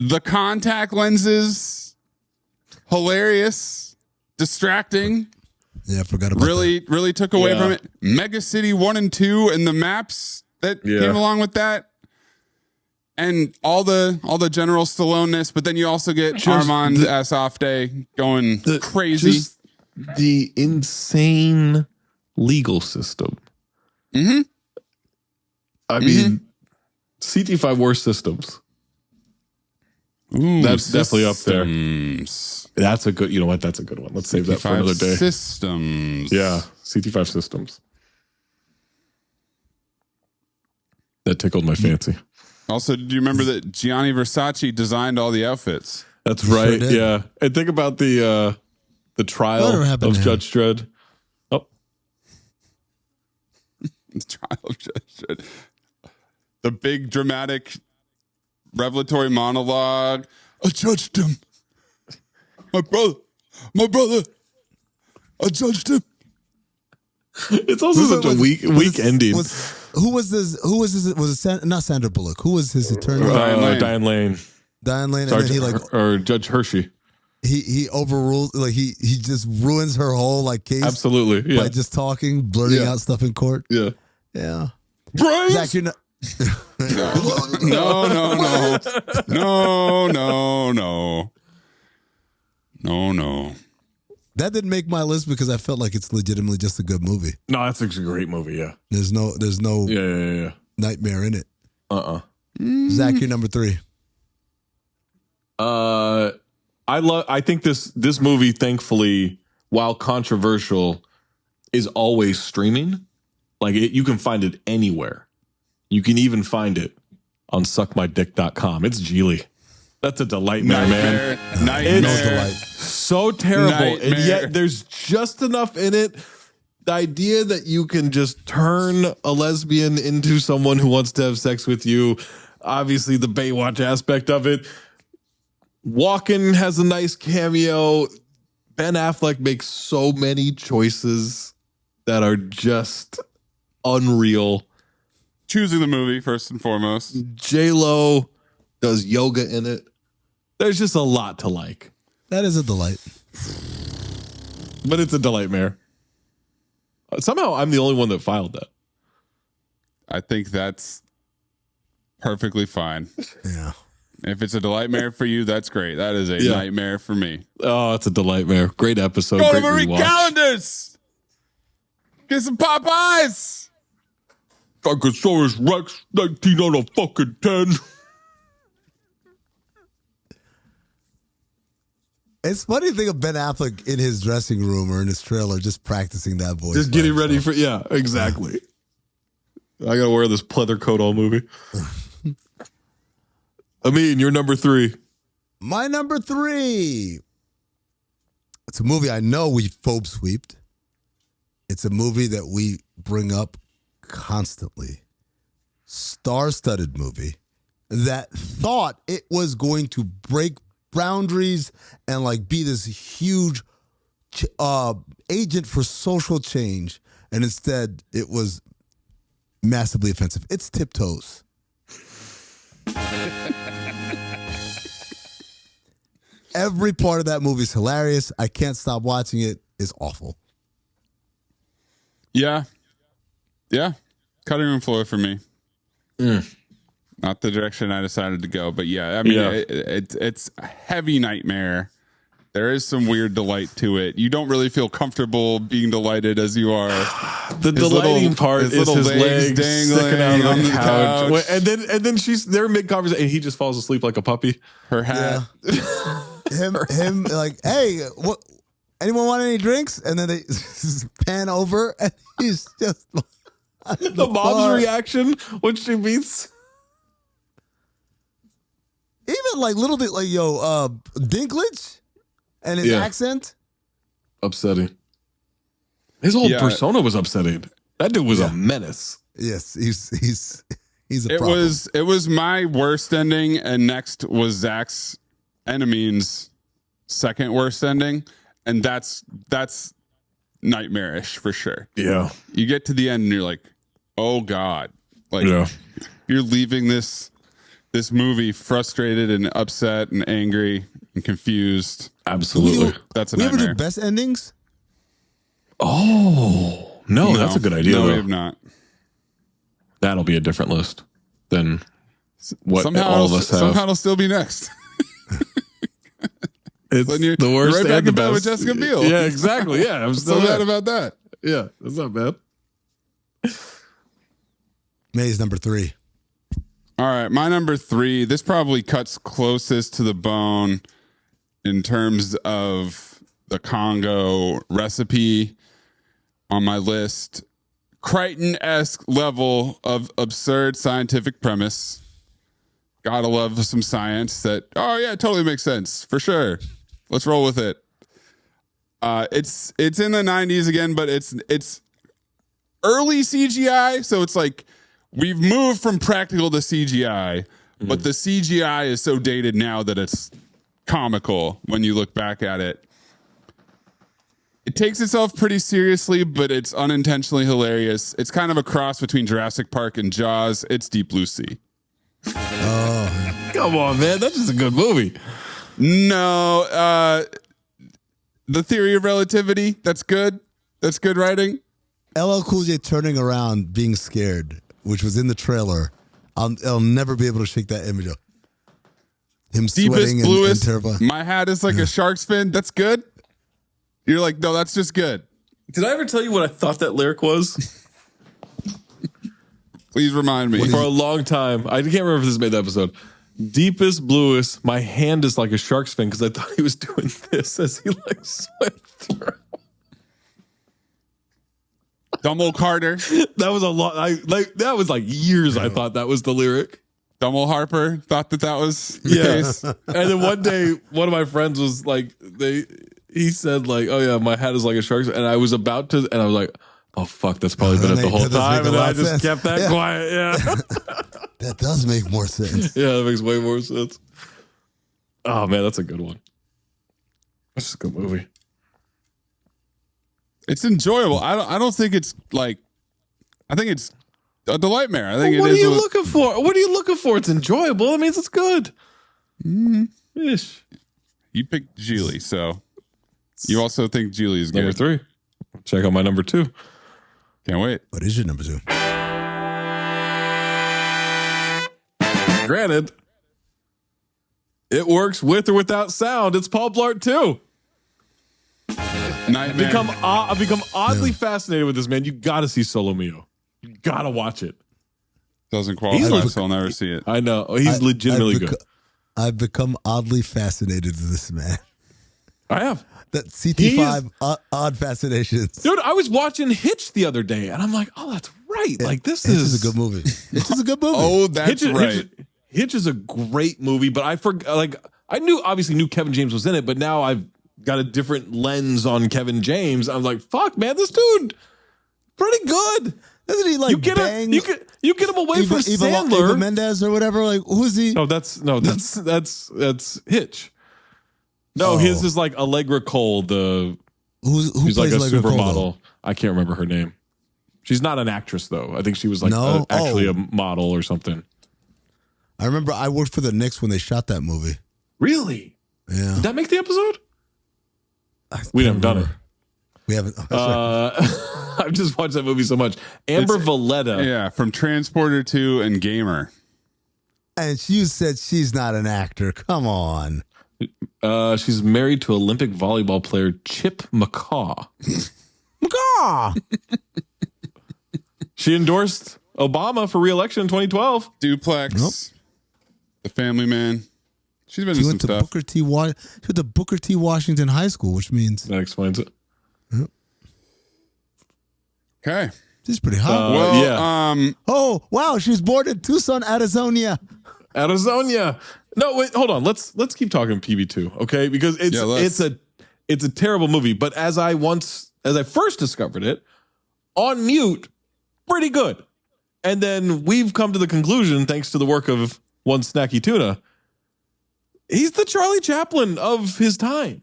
[SPEAKER 2] The contact lenses, hilarious, distracting.
[SPEAKER 3] Yeah, I forgot about that.
[SPEAKER 2] Really took away from it. Mega City 1 and 2 and the maps that came along with that. And all the general Stallone-ness, but then you also get Armand Assafte going crazy.
[SPEAKER 1] Just the insane legal system.
[SPEAKER 2] Mm-hmm.
[SPEAKER 1] I mean, CT5 worst systems.
[SPEAKER 2] Ooh,
[SPEAKER 1] that's definitely up there.
[SPEAKER 2] Systems.
[SPEAKER 1] That's a good, you know what? That's a good one. Let's save that for another day.
[SPEAKER 2] Systems.
[SPEAKER 1] Yeah, CT5 systems. That tickled my fancy.
[SPEAKER 2] Also, do you remember that Gianni Versace designed all the outfits?
[SPEAKER 1] That's right.
[SPEAKER 3] Sure did.
[SPEAKER 1] Yeah. And think about the trial
[SPEAKER 3] Whatever
[SPEAKER 1] of
[SPEAKER 3] happened to him?
[SPEAKER 1] Judge Dredd. Oh,
[SPEAKER 2] The trial of Judge Dredd. The big dramatic revelatory monologue. I judged him. My brother. I judged him.
[SPEAKER 1] it's also such a weak ending.
[SPEAKER 3] Who was this? Was it not Sandra Bullock? Who was his attorney?
[SPEAKER 2] Diane Lane.
[SPEAKER 1] Diane Lane.
[SPEAKER 3] Diane Lane. And then he
[SPEAKER 1] or Judge Hershey.
[SPEAKER 3] he overrules, like he just ruins her whole like case.
[SPEAKER 1] Absolutely,
[SPEAKER 3] by just talking, blurting out stuff in court.
[SPEAKER 1] Yeah.
[SPEAKER 2] Brains?
[SPEAKER 3] Zach, you're not.
[SPEAKER 2] No.
[SPEAKER 3] That didn't make my list because I felt like it's legitimately just a good movie.
[SPEAKER 1] No, that's actually a great movie. Yeah.
[SPEAKER 3] There's no
[SPEAKER 1] Yeah.
[SPEAKER 3] nightmare in it. Zach, you're number 3.
[SPEAKER 1] I think this movie, thankfully, while controversial, is always streaming. Like you can find it anywhere. You can even find it on suckmydick.com. It's Geely. That's a delightmare, man.
[SPEAKER 2] Nightmare.
[SPEAKER 3] No delight.
[SPEAKER 1] So terrible.
[SPEAKER 2] Nightmare.
[SPEAKER 1] And yet there's just enough in it. The idea that you can just turn a lesbian into someone who wants to have sex with you. Obviously, the Baywatch aspect of it. Walken has a nice cameo. Ben Affleck makes so many choices that are just unreal.
[SPEAKER 2] Choosing the movie first and foremost.
[SPEAKER 1] J-Lo does yoga in it. There's just a lot to like.
[SPEAKER 3] That is a delight.
[SPEAKER 1] But it's a delightmare. Somehow I'm the only one that filed that.
[SPEAKER 2] I think that's perfectly fine.
[SPEAKER 3] Yeah.
[SPEAKER 2] If it's a delightmare for you, that's great. That is a nightmare for me.
[SPEAKER 1] Oh, it's a delightmare. Great episode.
[SPEAKER 2] Go to
[SPEAKER 1] Great
[SPEAKER 2] Marie
[SPEAKER 1] rewatch.
[SPEAKER 2] Callender's. Get some Popeyes.
[SPEAKER 1] Funkosaurus Rex, 19 out of fucking 10.
[SPEAKER 3] It's funny to think of Ben Affleck in his dressing room or in his trailer just practicing that voice.
[SPEAKER 1] Just getting ready for, exactly. I gotta wear this pleather coat all movie. Amin, you're number 3.
[SPEAKER 3] My number 3. It's a movie I know we phobe sweeped. It's a movie that we bring up constantly. Star-studded movie that thought it was going to break boundaries and like be this huge agent for social change, and instead it was massively offensive. It's Tiptoes. Every part of that movie is hilarious. I can't stop watching it. It's awful.
[SPEAKER 2] Yeah. Cutting room floor for me. Not the direction I decided to go, but yeah, I mean, it's a heavy nightmare. There is some weird delight to it. You don't really feel comfortable being delighted as you are.
[SPEAKER 1] The delighting part is his legs dangling sticking out of the couch. And then she's there mid-conversation, and he just falls asleep like a puppy.
[SPEAKER 2] Her hat.
[SPEAKER 3] Yeah. him like, hey, what? Anyone want any drinks? And then they pan over, and he's just
[SPEAKER 1] the mom's reaction when she meets.
[SPEAKER 3] Even like little bit like Dinklage and his accent.
[SPEAKER 1] Upsetting. His whole persona was upsetting. That dude was a menace.
[SPEAKER 3] Yes, he's a problem.
[SPEAKER 2] It was my worst ending, and next was Zach's and Amin's second worst ending, and that's nightmarish for sure.
[SPEAKER 1] Yeah.
[SPEAKER 2] You get to the end and you're like, oh God. Like you're leaving this movie frustrated and upset and angry and confused.
[SPEAKER 1] Absolutely.
[SPEAKER 2] That's a
[SPEAKER 3] we
[SPEAKER 2] nightmare.
[SPEAKER 3] ever do best endings?
[SPEAKER 1] Oh, no, that's a good idea.
[SPEAKER 2] No,
[SPEAKER 1] though.
[SPEAKER 2] we have not.
[SPEAKER 1] That'll be a different list than what all of us have.
[SPEAKER 2] Somehow it'll still be next.
[SPEAKER 1] It's the worst
[SPEAKER 2] right back
[SPEAKER 1] and the
[SPEAKER 2] in bed
[SPEAKER 1] best.
[SPEAKER 2] with Jessica Biel.
[SPEAKER 1] Yeah, exactly. Yeah, I'm
[SPEAKER 2] so mad about that.
[SPEAKER 1] Yeah, that's not bad.
[SPEAKER 3] May's number 3.
[SPEAKER 2] All right, my number 3. This probably cuts closest to the bone in terms of the Congo recipe on my list. Crichton-esque level of absurd scientific premise. Gotta love some science that, oh yeah, it totally makes sense. For sure. Let's roll with it. It's in the 90s again, but it's early CGI, so it's like we've moved from practical to CGI, but the CGI is so dated now that it's comical when you look back at it. It takes itself pretty seriously, but it's unintentionally hilarious. It's kind of a cross between Jurassic Park and Jaws. It's Deep Blue Sea.
[SPEAKER 3] Oh,
[SPEAKER 1] come on, man. That's just a good movie.
[SPEAKER 2] No, the theory of relativity. That's good. That's good writing.
[SPEAKER 3] LL Cool J turning around, being scared, which was in the trailer. I'll never be able to shake that image up. Him sweating
[SPEAKER 2] Deepest, bluest.
[SPEAKER 3] and terrified.
[SPEAKER 2] My hat is like a shark's fin. That's good. You're like, no, that's just good.
[SPEAKER 1] Did I ever tell you what I thought that lyric was?
[SPEAKER 2] Please remind me.
[SPEAKER 1] For a long time, I can't remember if this made the episode. Deepest, bluest, my hand is like a shark's fin because I thought he was doing this as he like sweat through.
[SPEAKER 2] Dumb old Carter.
[SPEAKER 1] That was a lot. That was like years. I thought that was the lyric.
[SPEAKER 2] Dumb old Harper thought that was the case.
[SPEAKER 1] And then one day, one of my friends was like, he said like, "Oh yeah, my hat is like a shark's," and I was about to, and I was like, "Oh fuck, that's probably been it the whole time," and I just kept that quiet. Yeah,
[SPEAKER 3] that does make more sense.
[SPEAKER 1] Yeah, that makes way more sense. Oh man, that's a good one. That's just a good movie.
[SPEAKER 2] It's enjoyable. I don't think it's like. I think it's a delightmare. I think
[SPEAKER 1] what are you looking for? What are you looking for? It's enjoyable. That means it's good. Ish.
[SPEAKER 2] You picked Geely, so you also think Geely is good.
[SPEAKER 1] Number 3. Check out my number 2.
[SPEAKER 2] Can't wait.
[SPEAKER 3] What is your number 2?
[SPEAKER 1] Granted, it works with or without sound. It's Paul Blart 2.
[SPEAKER 2] Nightmare.
[SPEAKER 1] I've become oddly fascinated with this, man. You got to see Solo Mio. You got to watch it.
[SPEAKER 2] Doesn't qualify, so I'll never see it.
[SPEAKER 1] I know. He's legitimately good.
[SPEAKER 3] I've become oddly fascinated with this man.
[SPEAKER 1] I have.
[SPEAKER 3] That CT5 odd fascinations.
[SPEAKER 1] Dude, I was watching Hitch the other day, and I'm like, oh, that's right. Like, this is
[SPEAKER 3] a good movie. Hitch is a good movie.
[SPEAKER 2] Oh, that's right.
[SPEAKER 1] Hitch is a great movie, but I forgot. Like, I obviously knew Kevin James was in it, but now I've got a different lens on Kevin James. I'm like, fuck, man, this dude, pretty good.
[SPEAKER 3] Doesn't he like
[SPEAKER 1] you get
[SPEAKER 3] bang?
[SPEAKER 1] You get him away from Sandler.
[SPEAKER 3] Eva Mendes or whatever. Like, who's he?
[SPEAKER 1] No, that's Hitch. No, his is like Allegra Cole, who's
[SPEAKER 3] plays
[SPEAKER 1] like a
[SPEAKER 3] Allegra
[SPEAKER 1] supermodel.
[SPEAKER 3] Cole,
[SPEAKER 1] I can't remember her name. She's not an actress though. I think she was like actually a model or something.
[SPEAKER 3] I remember I worked for the Knicks when they shot that movie.
[SPEAKER 1] Really?
[SPEAKER 3] Yeah.
[SPEAKER 1] Did that make the episode? We haven't done it.
[SPEAKER 3] We haven't.
[SPEAKER 1] I've just watched that movie so much. Amber Valletta.
[SPEAKER 2] Yeah, from Transporter 2 and Gamer.
[SPEAKER 3] And you said she's not an actor. Come on.
[SPEAKER 1] She's married to Olympic volleyball player Chip McCaw.
[SPEAKER 3] McCaw!
[SPEAKER 1] She endorsed Obama for re-election in 2012.
[SPEAKER 2] Duplex. Nope. The Family Man. She's been in some stuff.
[SPEAKER 3] She went to Booker T. Washington High School, which means...
[SPEAKER 1] That explains it.
[SPEAKER 3] Yep.
[SPEAKER 2] Okay.
[SPEAKER 3] She's pretty hot. Oh, wow. She was born in Tucson, Arizona.
[SPEAKER 1] Arizona. No, wait, hold on. Let's keep talking PB2, okay? Because it's a terrible movie. But as I first discovered it, on mute, pretty good. And then we've come to the conclusion, thanks to the work of one Snacky Tuna, he's the Charlie Chaplin of his time.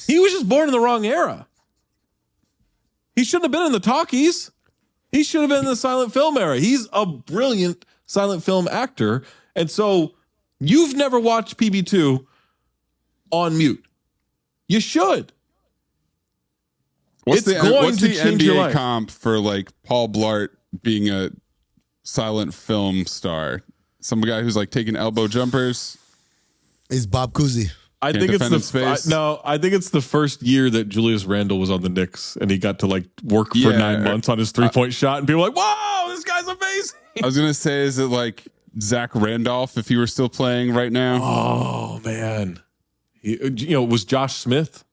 [SPEAKER 1] He was just born in the wrong era. He shouldn't have been in the talkies. He should have been in the silent film era. He's a brilliant silent film actor. And so you've never watched PB2 on mute. You should.
[SPEAKER 2] What's the NBA comp for like Paul Blart being a silent film star? Some guy who's like taking elbow jumpers.
[SPEAKER 3] Is Bob Cousy.
[SPEAKER 1] I think it's the first year that Julius Randle was on the Knicks and he got to like work for 9 months on his 3-point shot and people were like, "Whoa, this guy's amazing."
[SPEAKER 2] I was gonna say, is it like Zach Randolph if he were still playing right now?
[SPEAKER 1] Oh man, was Josh Smith?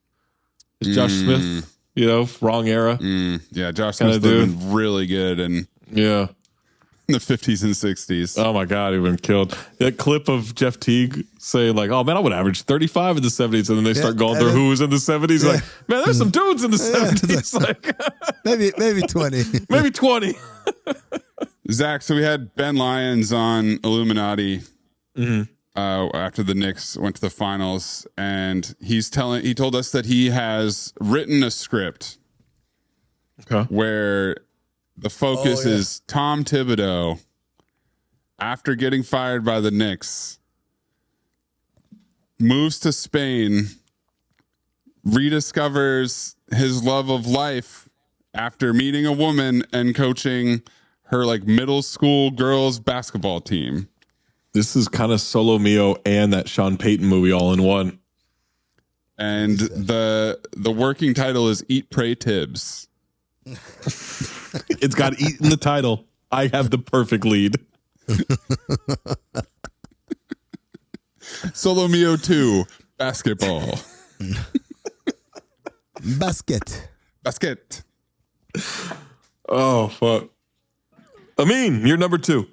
[SPEAKER 1] Is Josh Smith? Wrong era.
[SPEAKER 2] Yeah, Josh Smith would have been really good in the 50s and 60s.
[SPEAKER 1] Oh my God, he would have been killed. That clip of Jeff Teague saying like, "Oh man, I would average 35 in the 70s," and then they start going through who was in the 70s. Like, man, there's some dudes in the 70s. Like,
[SPEAKER 3] maybe 20,
[SPEAKER 1] maybe 20.
[SPEAKER 2] Zach, so we had Ben Lyons on Illuminati after the Knicks went to the finals, and he told us that he has written a script where the focus is Tom Thibodeau after getting fired by the Knicks moves to Spain, rediscovers his love of life after meeting a woman and coaching her like middle school girls basketball team.
[SPEAKER 1] This is kind of Solo Mio and that Sean Payton movie all in one.
[SPEAKER 2] And the working title is Eat, Pray, Tibbs.
[SPEAKER 1] It's got eat in the title. I have the perfect lead.
[SPEAKER 2] Solo Mio 2, basketball.
[SPEAKER 3] Basket.
[SPEAKER 1] Oh, fuck. Amin, you're number 2.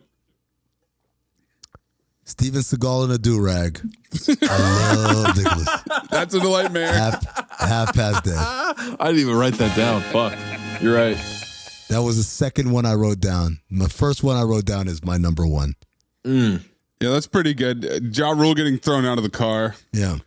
[SPEAKER 3] Steven Seagal in a do-rag. I love Nicholas.
[SPEAKER 2] That's a delightmare.
[SPEAKER 3] Half past dead.
[SPEAKER 1] I didn't even write that down. Fuck. You're right.
[SPEAKER 3] That was the second one I wrote down. My first one I wrote down is my number 1.
[SPEAKER 2] Yeah, that's pretty good. Ja Rule getting thrown out of the car.
[SPEAKER 3] Yeah.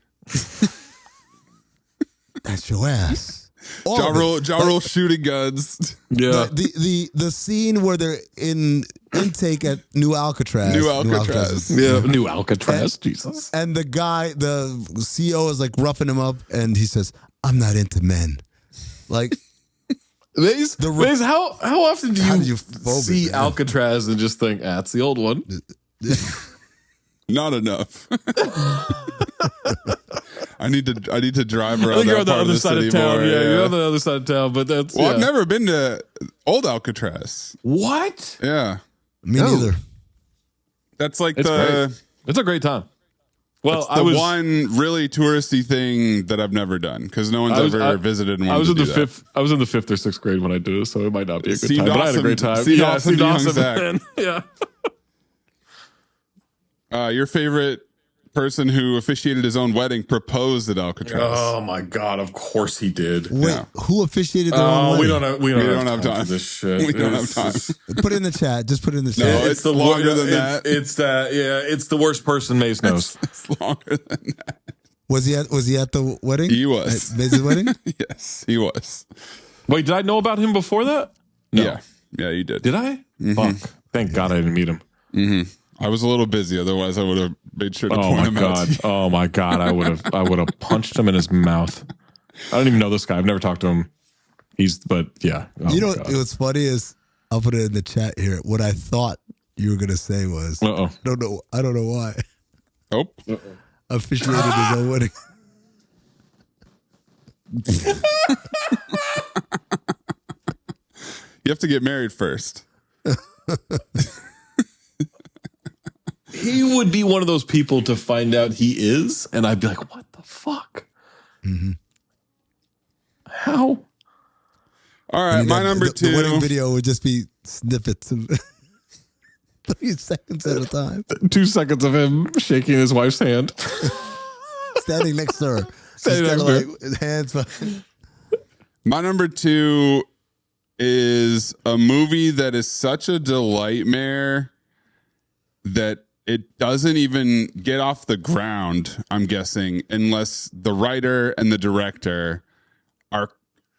[SPEAKER 3] That's your ass.
[SPEAKER 2] Ja Rule shooting guns.
[SPEAKER 1] Yeah.
[SPEAKER 3] The scene where they're in intake at New Alcatraz.
[SPEAKER 1] Yeah, New Alcatraz. Jesus.
[SPEAKER 3] And the guy, the CEO is like roughing him up and he says, "I'm not into men." Like,
[SPEAKER 1] Maze, how often do you see
[SPEAKER 3] man?
[SPEAKER 1] Alcatraz and just think, it's the old one?
[SPEAKER 2] Not enough. I need to drive around.
[SPEAKER 1] I think you're on the
[SPEAKER 2] part
[SPEAKER 1] other
[SPEAKER 2] of
[SPEAKER 1] side of town.
[SPEAKER 2] more.
[SPEAKER 1] Yeah, you're on the other side of town. But that's
[SPEAKER 2] I've never been to old Alcatraz.
[SPEAKER 1] What?
[SPEAKER 2] Yeah,
[SPEAKER 3] Me neither.
[SPEAKER 2] that's like
[SPEAKER 1] It's great. It's a great time. Well,
[SPEAKER 2] the one really touristy thing that I've never done because no one's ever visited. And
[SPEAKER 1] I was in the
[SPEAKER 2] fifth.
[SPEAKER 1] fifth. I was in the 5th or 6th grade when I did it, so it might not be a good
[SPEAKER 2] See
[SPEAKER 1] time. But I had a great time.
[SPEAKER 2] See
[SPEAKER 1] Yeah,
[SPEAKER 2] Dawson
[SPEAKER 1] see
[SPEAKER 2] to young
[SPEAKER 1] Dawson.
[SPEAKER 2] Zach.
[SPEAKER 1] Man. Yeah.
[SPEAKER 2] Your favorite person who officiated his own wedding proposed at Alcatraz.
[SPEAKER 1] Oh my god! Of course he did.
[SPEAKER 3] Wait, who officiated their own
[SPEAKER 1] we
[SPEAKER 3] wedding?
[SPEAKER 1] don't have time
[SPEAKER 2] time
[SPEAKER 1] for this shit.
[SPEAKER 2] We don't have time.
[SPEAKER 3] Put it in the chat. Just put it in the chat.
[SPEAKER 2] No, it's longer than that.
[SPEAKER 1] It's that. Yeah, it's the worst person Mace knows.
[SPEAKER 2] It's longer than that.
[SPEAKER 3] Was he at the wedding?
[SPEAKER 2] He was.
[SPEAKER 3] At Maze's wedding?
[SPEAKER 2] Yes, he was.
[SPEAKER 1] Wait, did I know about him before that? No.
[SPEAKER 2] Yeah, you did.
[SPEAKER 1] Did I? Fuck. Thank God I didn't meet him.
[SPEAKER 2] I was a little busy, otherwise I would have made sure to point him out.
[SPEAKER 1] Oh my god! I would have punched him in his mouth. I don't even know this guy. I've never talked to him. But yeah.
[SPEAKER 3] You know what's funny is I'll put it in the chat here. What I thought you were gonna say was I don't know why.
[SPEAKER 2] Oh.
[SPEAKER 3] Officiated his own wedding.
[SPEAKER 2] You have to get married first.
[SPEAKER 1] He would be one of those people to find out he is, and I'd be like, "What the fuck? How?"
[SPEAKER 2] All right, my number 2.
[SPEAKER 3] The wedding video would just be snippets of 3 seconds at a time.
[SPEAKER 1] 2 seconds of him shaking his wife's hand.
[SPEAKER 3] Standing next to her.
[SPEAKER 1] Standing next to her.
[SPEAKER 3] His hands.
[SPEAKER 2] My number 2 is a movie that is such a delightmare that it doesn't even get off the ground, I'm guessing, unless the writer and the director are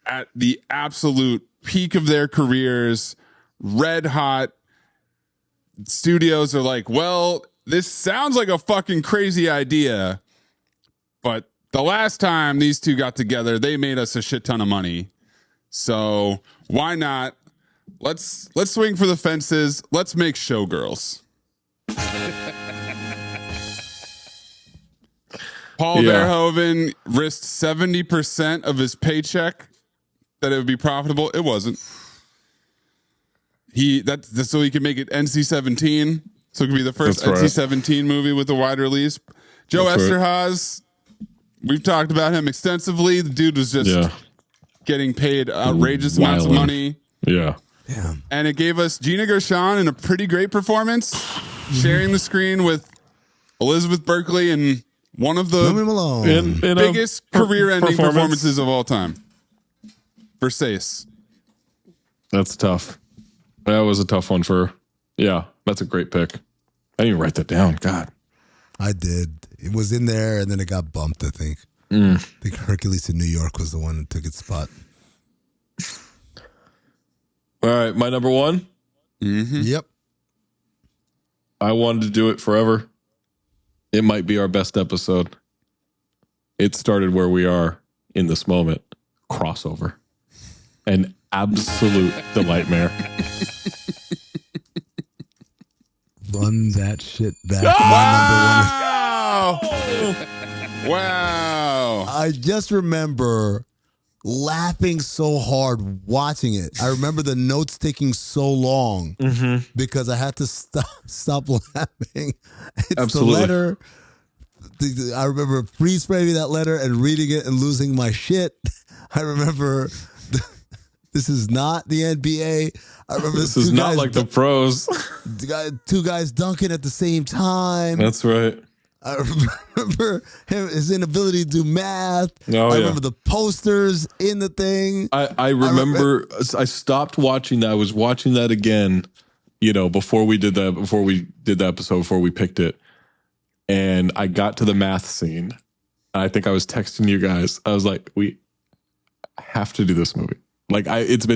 [SPEAKER 2] at the absolute peak of their careers, red hot. Studios are like, well, this sounds like a fucking crazy idea, but the last time these two got together, they made us a shit ton of money. So why not? Let's swing for the fences. Let's make Showgirls. Paul Verhoeven risked 70% of his paycheck that it would be profitable. It wasn't. That's so he could make it NC-17. So it could be the first NC-17 movie with a wide release. Joe Esterhazy, we've talked about him extensively. The dude was just getting paid outrageous amounts of money.
[SPEAKER 1] Yeah.
[SPEAKER 2] And it gave us Gina Gershon in a pretty great performance, sharing the screen with Elizabeth Berkley and one of the biggest career-ending performances of all time. For Sace.
[SPEAKER 1] That's tough. That was a tough one for. Yeah, that's a great pick. I didn't even write that down. God.
[SPEAKER 3] I did. It was in there, and then it got bumped, I think. I think Hercules in New York was the one that took its spot.
[SPEAKER 1] All right, my number 1.
[SPEAKER 3] Yep.
[SPEAKER 1] I wanted to do it forever. It might be our best episode. it started where we are in this moment. Crossover. An absolute delightmare.
[SPEAKER 3] Run that shit back.
[SPEAKER 2] Wow! Wow!
[SPEAKER 3] I just remember laughing so hard watching it. I remember the notes taking so long because I had to stop laughing. It's
[SPEAKER 1] Absolutely.
[SPEAKER 3] the letter. I remember freeze framing that letter and reading it and losing my shit. I remember this is not the NBA. I remember
[SPEAKER 1] This is not like the pros.
[SPEAKER 3] Two guys dunking at the same time.
[SPEAKER 1] That's right.
[SPEAKER 3] I remember his inability to do math.
[SPEAKER 1] Oh,
[SPEAKER 3] I remember the posters in the thing.
[SPEAKER 1] I remember I stopped watching that. I was watching that again, before we did the episode, before we picked it. And I got to the math scene. And I think I was texting you guys. I was like, we have to do this movie. Like I've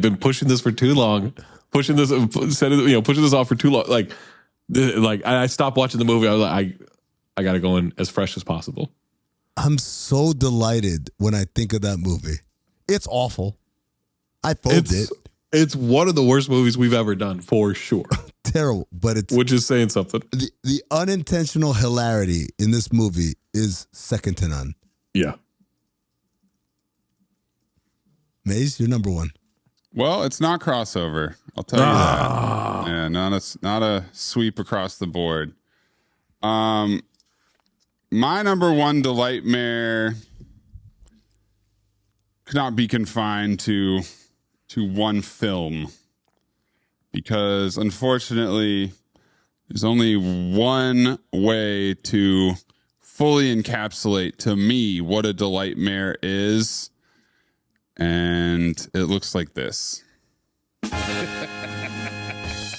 [SPEAKER 1] been pushing this for too long, pushing this off for too long. I stopped watching the movie. I was like, I got to go in as fresh as possible.
[SPEAKER 3] I'm so delighted when I think of that movie. It's awful. I phobed it.
[SPEAKER 1] It's one of the worst movies we've ever done, for sure.
[SPEAKER 3] Terrible, but
[SPEAKER 1] which is saying something.
[SPEAKER 3] The unintentional hilarity in this movie is second to none.
[SPEAKER 1] Yeah.
[SPEAKER 3] Maze, you're number one.
[SPEAKER 2] Well, it's not crossover. I'll tell you that. Yeah, not a sweep across the board. My number one delightmare could not be confined to one film, because unfortunately there's only one way to fully encapsulate to me what a delightmare is, and it looks like this.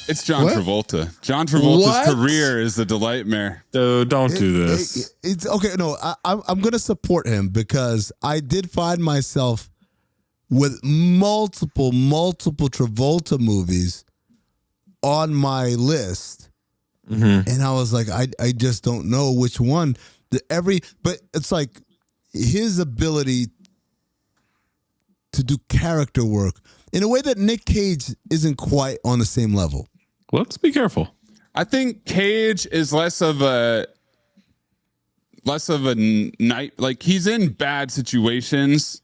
[SPEAKER 2] It's John Travolta. John Travolta's career is the delightmare.
[SPEAKER 1] Don't do this.
[SPEAKER 3] It's okay. No, I'm going to support him because I did find myself with multiple Travolta movies on my list, and I was like, I just don't know which one. But it's like his ability to do character work in a way that Nick Cage isn't quite on the same level.
[SPEAKER 1] Let's be careful.
[SPEAKER 2] I think Cage is less of a night, like he's in bad situations,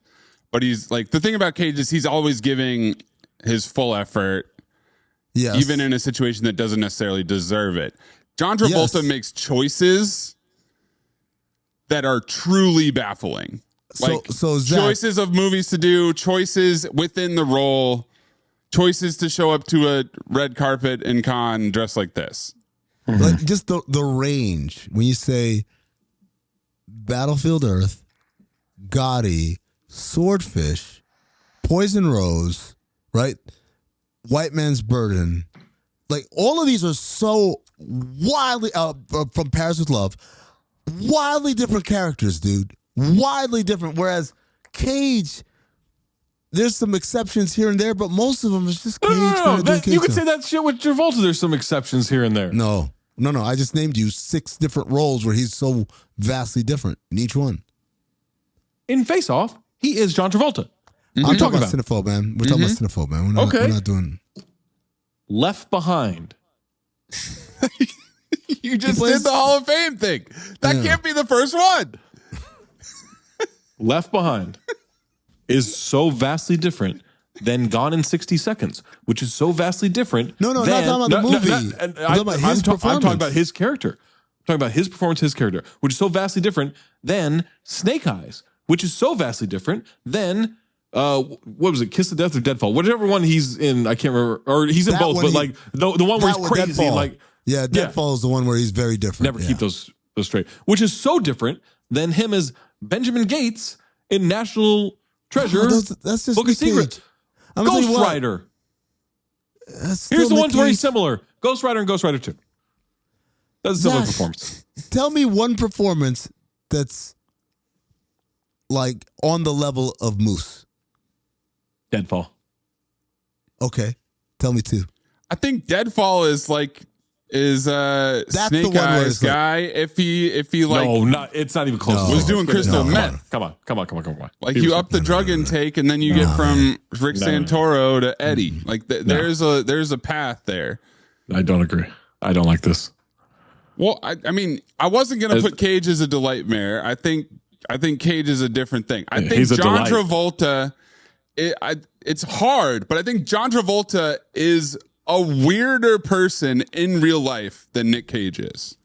[SPEAKER 2] but he's like, the thing about Cage is he's always giving his full effort, even in a situation that doesn't necessarily deserve it. John Travolta makes choices that are truly baffling. Like
[SPEAKER 3] so Zach,
[SPEAKER 2] choices of movies to do, choices within the role, choices to show up to a red carpet in Cannes dressed like this.
[SPEAKER 3] Like just the range when you say Battlefield Earth, Gotti, Swordfish, Poison Rose, right? White Man's Burden. Like all of these are so wildly from Paris with Love, wildly different characters, dude. Wildly different. Whereas Cage, there's some exceptions here and there, but most of them is just Cage.
[SPEAKER 1] You could say that shit with Travolta. There's some exceptions here and there.
[SPEAKER 3] No. I just named you 6 different roles where he's so vastly different in each one.
[SPEAKER 1] In Face Off, he is John Travolta.
[SPEAKER 3] I'm talking about Cinephobe, man. We're talking about Cinephobe, man. We're not doing
[SPEAKER 1] Left Behind.
[SPEAKER 2] You just did the Hall of Fame thing. That can't be the first one.
[SPEAKER 1] Left Behind is so vastly different than Gone in 60 Seconds, which is so vastly different.
[SPEAKER 3] No, not talking about the movie.
[SPEAKER 1] I'm talking about his character. I'm talking about his performance, his character, which is so vastly different than Snake Eyes, which is so vastly different than what was it, Kiss of Death or Deadfall? Whichever one he's in, I can't remember. Or he's in both, but like the one where he's crazy.
[SPEAKER 3] Deadfall. Deadfall is the one where he's very different.
[SPEAKER 1] Never keep those straight. Which is so different than him as Benjamin Gates in National Treasure,
[SPEAKER 3] that's just
[SPEAKER 1] Book of Secrets. Ghost Rider. Here's the ones where he's similar. Ghost Rider and Ghost Rider 2. That's a similar performance.
[SPEAKER 3] Tell me one performance that's like on the level of Moose.
[SPEAKER 1] Deadfall.
[SPEAKER 3] Okay. Tell me 2.
[SPEAKER 2] I think Deadfall is like is Snake Eyes guy. If he like
[SPEAKER 1] it's not even close.
[SPEAKER 2] Was doing crystal meth.
[SPEAKER 1] Come on.
[SPEAKER 2] Like you up the drug intake, and then you get from Rick Santoro to Eddie. Like there's a path there.
[SPEAKER 1] I don't agree. I don't like this.
[SPEAKER 2] Well, I mean, I wasn't gonna put Cage as a delightmare. I think Cage is a different thing. I think John Travolta. It's hard, but I think John Travolta is a weirder person in real life than Nick Cage is.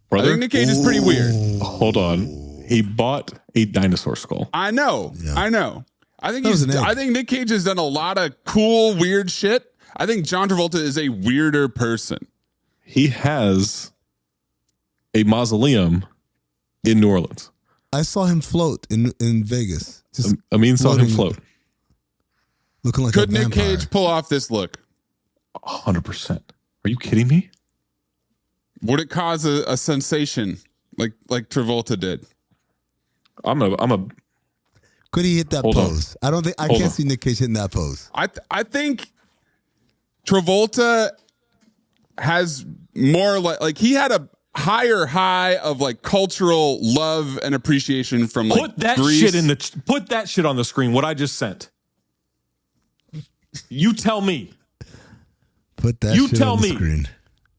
[SPEAKER 1] Brother?
[SPEAKER 2] I think Nick Cage is pretty weird.
[SPEAKER 1] Hold on. He bought a dinosaur skull.
[SPEAKER 2] I know. I think Nick Cage has done a lot of cool, weird shit. I think John Travolta is a weirder person.
[SPEAKER 1] He has a mausoleum in New Orleans.
[SPEAKER 3] I saw him float in Vegas.
[SPEAKER 1] Amin saw him float.
[SPEAKER 3] Looking like
[SPEAKER 2] Could
[SPEAKER 3] a
[SPEAKER 2] Nick
[SPEAKER 3] vampire.
[SPEAKER 2] Cage pull off this look?
[SPEAKER 1] 100%. Are you kidding me?
[SPEAKER 2] Would it cause a sensation like Travolta did?
[SPEAKER 3] Could he hit that pose? I don't think I can't see Nick Cage hitting that pose.
[SPEAKER 2] I think Travolta has more like he had a higher high of like cultural love and appreciation from like
[SPEAKER 1] put that
[SPEAKER 2] Greece.
[SPEAKER 1] put that shit on the screen. What I just sent. You tell me.
[SPEAKER 3] Put that shit on the screen.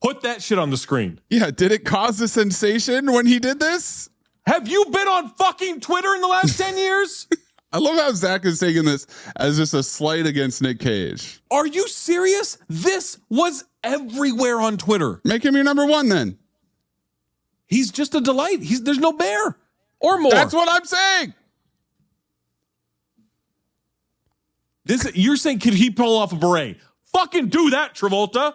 [SPEAKER 1] Put that shit on the screen.
[SPEAKER 2] Yeah, did it cause a sensation when he did this?
[SPEAKER 1] Have you been on fucking Twitter in the last 10 years?
[SPEAKER 2] I love how Zach is taking this as just a slight against Nick Cage.
[SPEAKER 1] Are you serious? This was everywhere on Twitter.
[SPEAKER 2] Make him your number one then.
[SPEAKER 1] He's just a delight. There's no bear or more.
[SPEAKER 2] That's what I'm saying.
[SPEAKER 1] You're saying could he pull off a beret? Fucking do that, Travolta.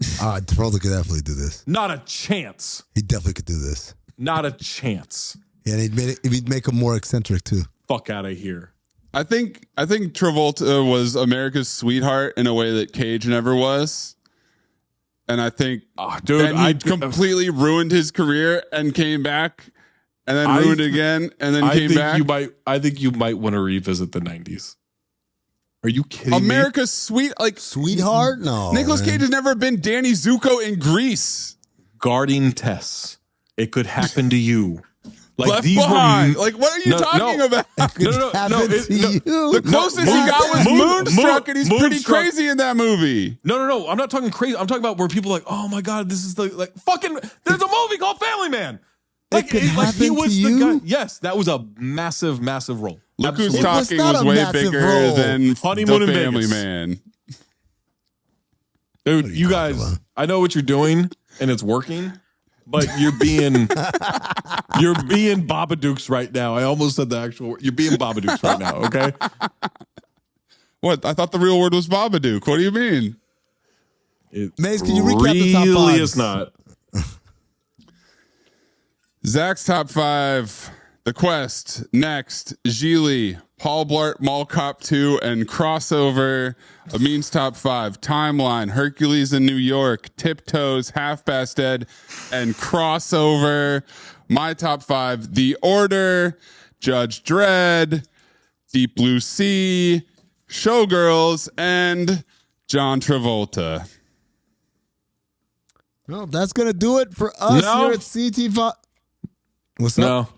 [SPEAKER 3] Travolta could definitely do this.
[SPEAKER 1] Not a chance.
[SPEAKER 3] He definitely could do this.
[SPEAKER 1] Not a chance.
[SPEAKER 3] Yeah, and he'd make him more eccentric too.
[SPEAKER 1] Fuck out of here.
[SPEAKER 2] I think Travolta was America's sweetheart in a way that Cage never was. And I think he completely ruined his career and came back and then ruined it again and then came back.
[SPEAKER 1] I think you might want to revisit the 90s. Are you kidding
[SPEAKER 2] America's
[SPEAKER 3] sweetheart? No.
[SPEAKER 2] Nicolas Cage has never been Danny Zuko in Greece.
[SPEAKER 1] Guarding Tess. It could happen to you. Like
[SPEAKER 2] Left behind. Like, what are you talking about? The closest he got was Moonstruck, and he's pretty crazy in that movie.
[SPEAKER 1] No. I'm not talking crazy. I'm talking about where people are like, oh my God, this is fucking. There's a movie called Family Man. Like he was the guy. Yes, that was a massive, massive role.
[SPEAKER 2] Look Who's Talking was way bigger than
[SPEAKER 1] Honeymoon in
[SPEAKER 2] Family
[SPEAKER 1] Vegas.
[SPEAKER 2] Man.
[SPEAKER 1] Dude, you guys, I know what you're doing, and it's working. But you're being Babadooks right now. I almost said the actual word. You're being Babadooks right now, okay?
[SPEAKER 2] What? I thought the real word was Babadook. What do you mean?
[SPEAKER 3] Maze, can you recap the top five?
[SPEAKER 1] Really is not.
[SPEAKER 2] Zach's top five. The Quest, Next, Gigli, Paul Blart, Mall Cop 2, and Crossover. Amin's top five. Timeline, Hercules in New York, Tiptoes, Half Past Dead, and Crossover. My top five. The Order, Judge Dredd, Deep Blue Sea, Showgirls, and John Travolta.
[SPEAKER 3] Well, that's going to do it for us here at CT5. What's up?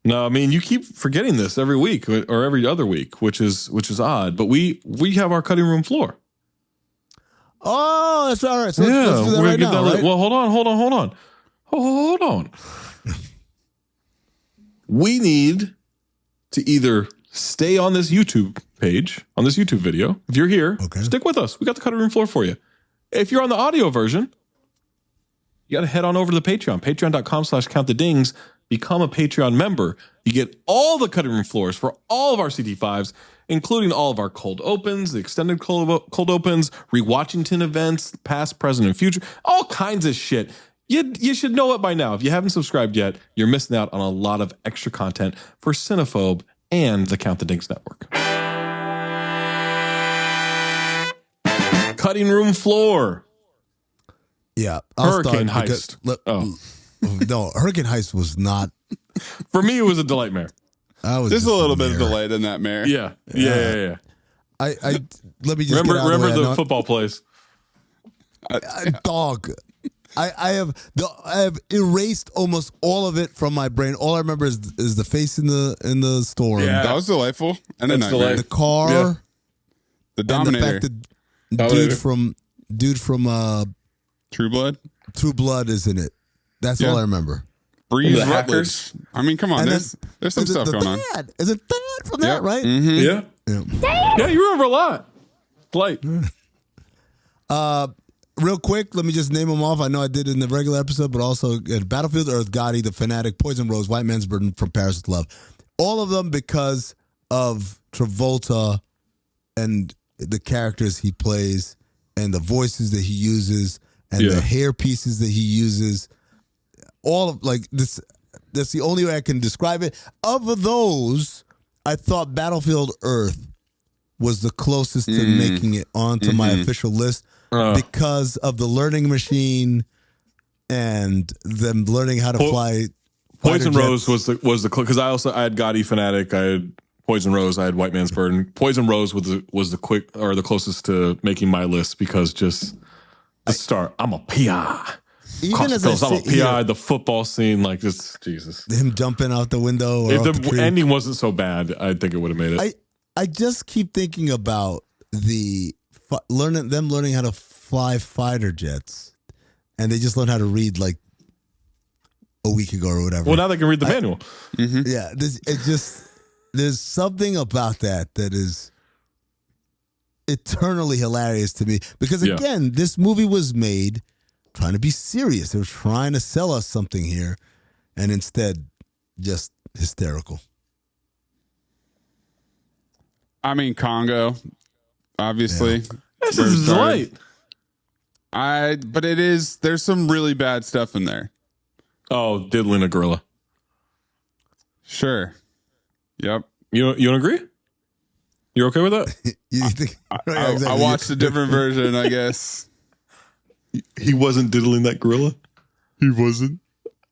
[SPEAKER 1] No, I mean you keep forgetting this every week or every other week, which is odd. But we have our cutting room floor.
[SPEAKER 3] Oh, that's all right. So let's do that right now. Right?
[SPEAKER 1] Well, hold on. We need to either stay on this YouTube page, on this YouTube video. If you're here, stick with us. We got the cutting room floor for you. If you're on the audio version, you got to head on over to the Patreon, patreon.com/countthedings. Become a Patreon member. You get all the cutting room floors for all of our CT5s, including all of our cold opens, the extended cold opens, rewatchington events, past, present, and future, all kinds of shit. You should know it by now. If you haven't subscribed yet, you're missing out on a lot of extra content for Cinephobe and the Count the Dinks Network. Cutting room floor.
[SPEAKER 3] Yeah.
[SPEAKER 1] Hurricane Heist.
[SPEAKER 3] No, Hurricane Heist was not.
[SPEAKER 1] For me, it was a delightmare.
[SPEAKER 2] There's a little bit of delight in that mare.
[SPEAKER 1] Yeah.
[SPEAKER 3] I let me just
[SPEAKER 1] remember the football plays.
[SPEAKER 3] Dog. I have erased almost all of it from my brain. All I remember is the face in the storm.
[SPEAKER 2] Yeah, that was delightful. And a nightmare.
[SPEAKER 3] The car.
[SPEAKER 2] Yeah. The Dominator.
[SPEAKER 3] And the fact that dude from
[SPEAKER 2] True Blood.
[SPEAKER 3] True Blood is in it. That's all I remember.
[SPEAKER 2] Breeze
[SPEAKER 1] the
[SPEAKER 2] Rutledge. I mean, come on. There's some stuff going on.
[SPEAKER 3] Is it Dad from that, right?
[SPEAKER 2] Mm-hmm.
[SPEAKER 1] Yeah, you remember a lot. Light.
[SPEAKER 3] Real quick, let me just name them off. I know I did it in the regular episode, but also Battlefield Earth, Gotti, The Fanatic, Poison Rose, White Man's Burden, From Paris with Love. All of them because of Travolta and the characters he plays and the voices that he uses and the hair pieces that he uses. All of this. That's the only way I can describe it. Of those, I thought Battlefield Earth was the closest to making it onto my official list. Because of the learning machine and them learning how to fly.
[SPEAKER 1] Poison Rose was the because I had Gotti Fanatic, I had Poison Rose, I had White Man's Burden. Poison Rose was the quick or the closest to making my list because just the start. I'm a PI.
[SPEAKER 3] Even as
[SPEAKER 1] I'm a PI. The football scene, like just Jesus.
[SPEAKER 3] Him jumping out the window.
[SPEAKER 1] If the ending wasn't so bad, I think it would have made it.
[SPEAKER 3] I just keep thinking about learning how to fly fighter jets, and they just learned how to read like a week ago or whatever.
[SPEAKER 1] Well, now they can read the manual.
[SPEAKER 3] Yeah, there's something about that is eternally hilarious to me because again, this movie was made trying to be serious. They were trying to sell us something here, and instead, just hysterical.
[SPEAKER 2] I mean, Congo, obviously.
[SPEAKER 1] Yeah. This is light.
[SPEAKER 2] But it is. There's some really bad stuff in there.
[SPEAKER 1] Oh, diddling a gorilla.
[SPEAKER 2] Sure. Yep.
[SPEAKER 1] You don't agree? You're okay with that?
[SPEAKER 3] You think,
[SPEAKER 2] I watched a different version, I guess.
[SPEAKER 1] He wasn't diddling that gorilla. He wasn't.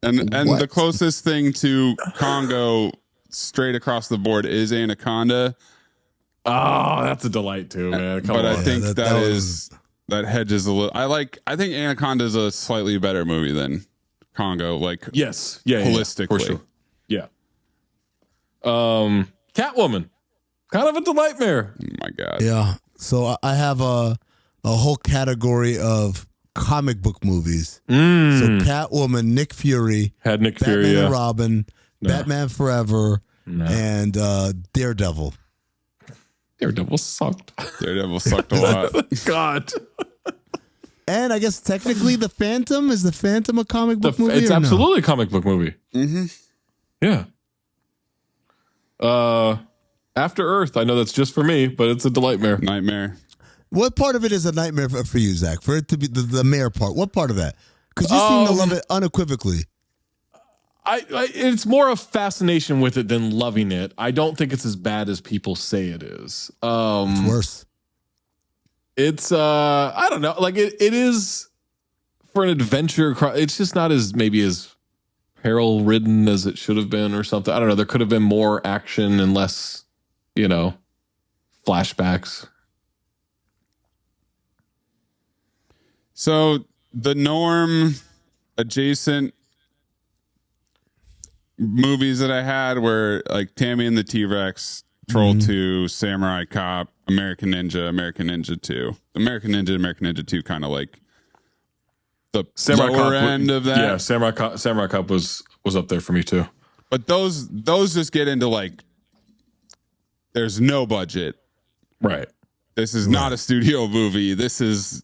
[SPEAKER 2] And the closest thing to Congo straight across the board is Anaconda.
[SPEAKER 1] Oh, that's a delight too, man.
[SPEAKER 2] But I think that hedges a little. I think Anaconda is a slightly better movie than Congo. Like holistically,
[SPEAKER 1] for sure. Yeah. Catwoman, kind of a delightmare.
[SPEAKER 2] Oh my God.
[SPEAKER 3] Yeah. So I have a whole category of comic book movies. So Catwoman, Nick Fury, Batman and Robin, Batman Forever, and Daredevil.
[SPEAKER 1] Daredevil sucked.
[SPEAKER 2] Daredevil sucked a lot.
[SPEAKER 1] God.
[SPEAKER 3] And I guess technically the Phantom, is the Phantom a comic book movie?
[SPEAKER 1] It's absolutely a comic book movie.
[SPEAKER 2] Mm-hmm.
[SPEAKER 1] Yeah. After Earth, I know that's just for me, but it's a delightmare.
[SPEAKER 2] Nightmare.
[SPEAKER 3] What part of it is a nightmare for you, Zach? For it to be the mayor part, what part of that? Because you seem to love it unequivocally.
[SPEAKER 1] It's more a fascination with it than loving it. I don't think it's as bad as people say it is.
[SPEAKER 3] It's worse.
[SPEAKER 1] It's I don't know. Like it is for an adventure. It's just not as maybe as peril ridden as it should have been or something. I don't know. There could have been more action and less, flashbacks.
[SPEAKER 2] So the norm adjacent movies that I had were like Tammy and the T-Rex, Troll 2, Samurai Cop, American Ninja 2. American Ninja 2 kind of like the lower end of that.
[SPEAKER 1] Yeah, Samurai Cop was up there for me too.
[SPEAKER 2] But those just get into like there's no budget.
[SPEAKER 1] Right.
[SPEAKER 2] This is not a studio movie. This is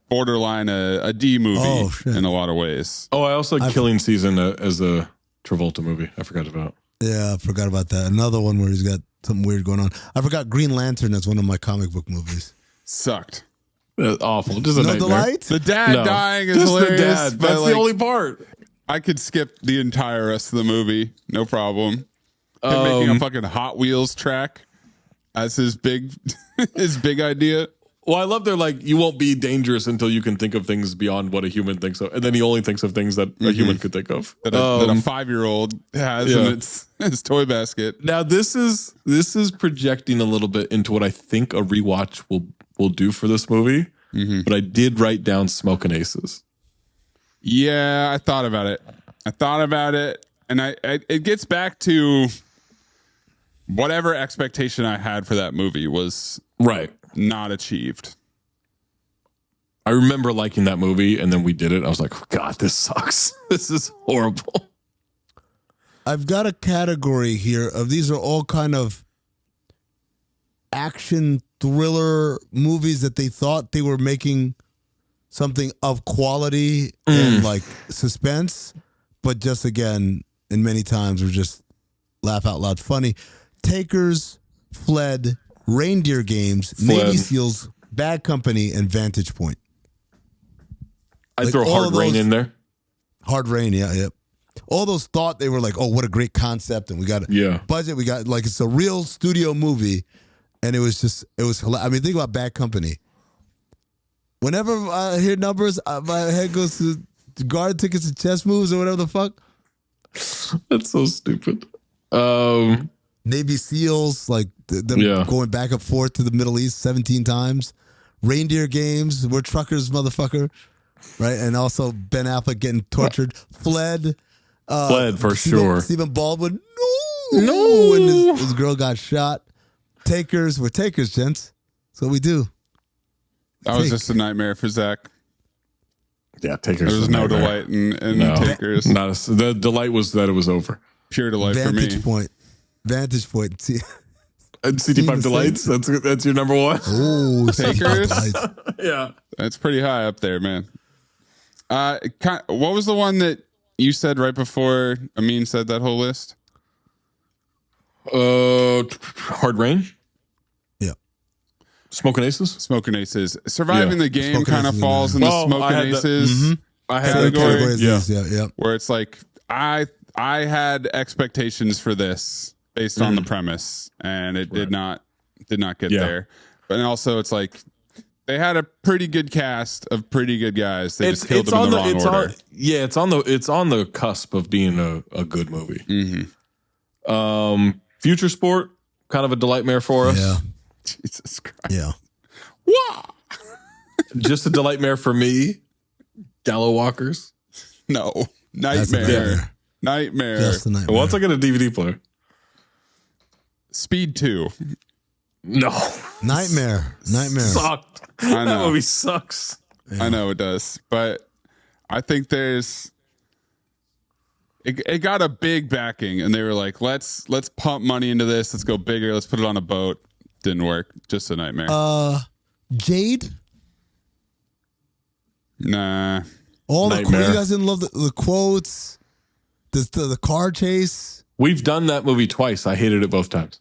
[SPEAKER 2] borderline a D movie in a lot of ways.
[SPEAKER 1] Oh, I also had Killing Season as a Travolta movie. I forgot about.
[SPEAKER 3] Yeah, I forgot about that. Another one where he's got something weird going on. I forgot Green Lantern as one of my comic book movies.
[SPEAKER 2] Sucked.
[SPEAKER 1] Awful. Just a nightmare.
[SPEAKER 3] Delight?
[SPEAKER 2] The dad dying is hilarious.
[SPEAKER 1] The dad. That's the only part.
[SPEAKER 2] I could skip the entire rest of the movie. No problem. Him making a fucking Hot Wheels track as his big idea.
[SPEAKER 1] Well, I love they're like, you won't be dangerous until you can think of things beyond what a human thinks of. And then he only thinks of things that a human could think of.
[SPEAKER 2] That a 5-year-old has in his toy basket.
[SPEAKER 1] Now, this is projecting a little bit into what I think a rewatch will do for this movie. but I did write down Smoking Aces.
[SPEAKER 2] Yeah, I thought about it. And it gets back to whatever expectation I had for that movie was not achieved.
[SPEAKER 1] I remember liking that movie, and then we did it. I was like, oh, God, this sucks. This is horrible.
[SPEAKER 3] I've got a category here of these are all kind of action thriller movies that they thought they were making something of quality and like suspense, but just again, and many times were just laugh out loud funny. Takers, Fled, Reindeer Games, Navy SEALs, Bad Company, and Vantage Point.
[SPEAKER 1] I'd throw Hard Rain in there.
[SPEAKER 3] Hard Rain, yeah. All those thought they were like, oh, what a great concept, and we got budget, we got like it's a real studio movie, and it was hilarious. I mean, think about Bad Company. Whenever I hear numbers, my head goes to guard tickets and chess moves or whatever the fuck.
[SPEAKER 1] That's so stupid.
[SPEAKER 3] Navy SEALs, like them going back and forth to the Middle East 17 times. Reindeer Games, we're truckers, motherfucker. Right? And also Ben Affleck getting tortured. Fled
[SPEAKER 1] for sure.
[SPEAKER 3] Stephen Baldwin, no. And his girl got shot. Takers, we're takers, gents. That's what we do.
[SPEAKER 2] That was just a nightmare for Zach.
[SPEAKER 1] Yeah, Takers.
[SPEAKER 2] There was no delight in Takers.
[SPEAKER 1] The delight was that it was over.
[SPEAKER 2] Pure delight for me.
[SPEAKER 3] Vantage Point.
[SPEAKER 2] And
[SPEAKER 1] CT5 Delights. That's your number one.
[SPEAKER 3] Oh,
[SPEAKER 2] Takers.
[SPEAKER 1] Yeah,
[SPEAKER 2] that's pretty high up there, man. What was the one that you said right before Amin said that whole list?
[SPEAKER 1] Hard Rain.
[SPEAKER 3] Yeah.
[SPEAKER 1] Smoking Aces.
[SPEAKER 2] Surviving the game kind of falls in the Smoking Aces category.
[SPEAKER 3] Yeah.
[SPEAKER 2] Where it's like I had expectations for this based on the premise, and it did not get there. But also, it's like they had a pretty good cast of pretty good guys. They just killed them in the wrong order.
[SPEAKER 1] It's on the cusp of being a good movie. Future Sport, kind of a delightmare for us.
[SPEAKER 3] Yeah.
[SPEAKER 2] Jesus Christ.
[SPEAKER 3] Yeah.
[SPEAKER 2] Wow.
[SPEAKER 3] Just
[SPEAKER 1] a delightmare for me. Gallow Walkers.
[SPEAKER 2] No. Nightmare. Nightmare.
[SPEAKER 3] Just a nightmare.
[SPEAKER 1] Once I get a DVD player.
[SPEAKER 2] Speed 2.
[SPEAKER 1] No.
[SPEAKER 3] Nightmare.
[SPEAKER 1] Sucked.
[SPEAKER 2] I know.
[SPEAKER 1] That movie sucks.
[SPEAKER 2] Yeah. I know it does. But I think there's it got a big backing, and they were like, let's pump money into this. Let's go bigger. Let's put it on a boat. Didn't work. Just a nightmare.
[SPEAKER 3] Jade?
[SPEAKER 2] Nah.
[SPEAKER 3] All you guys didn't love the quotes, the car chase.
[SPEAKER 1] We've done that movie twice. I hated it both times.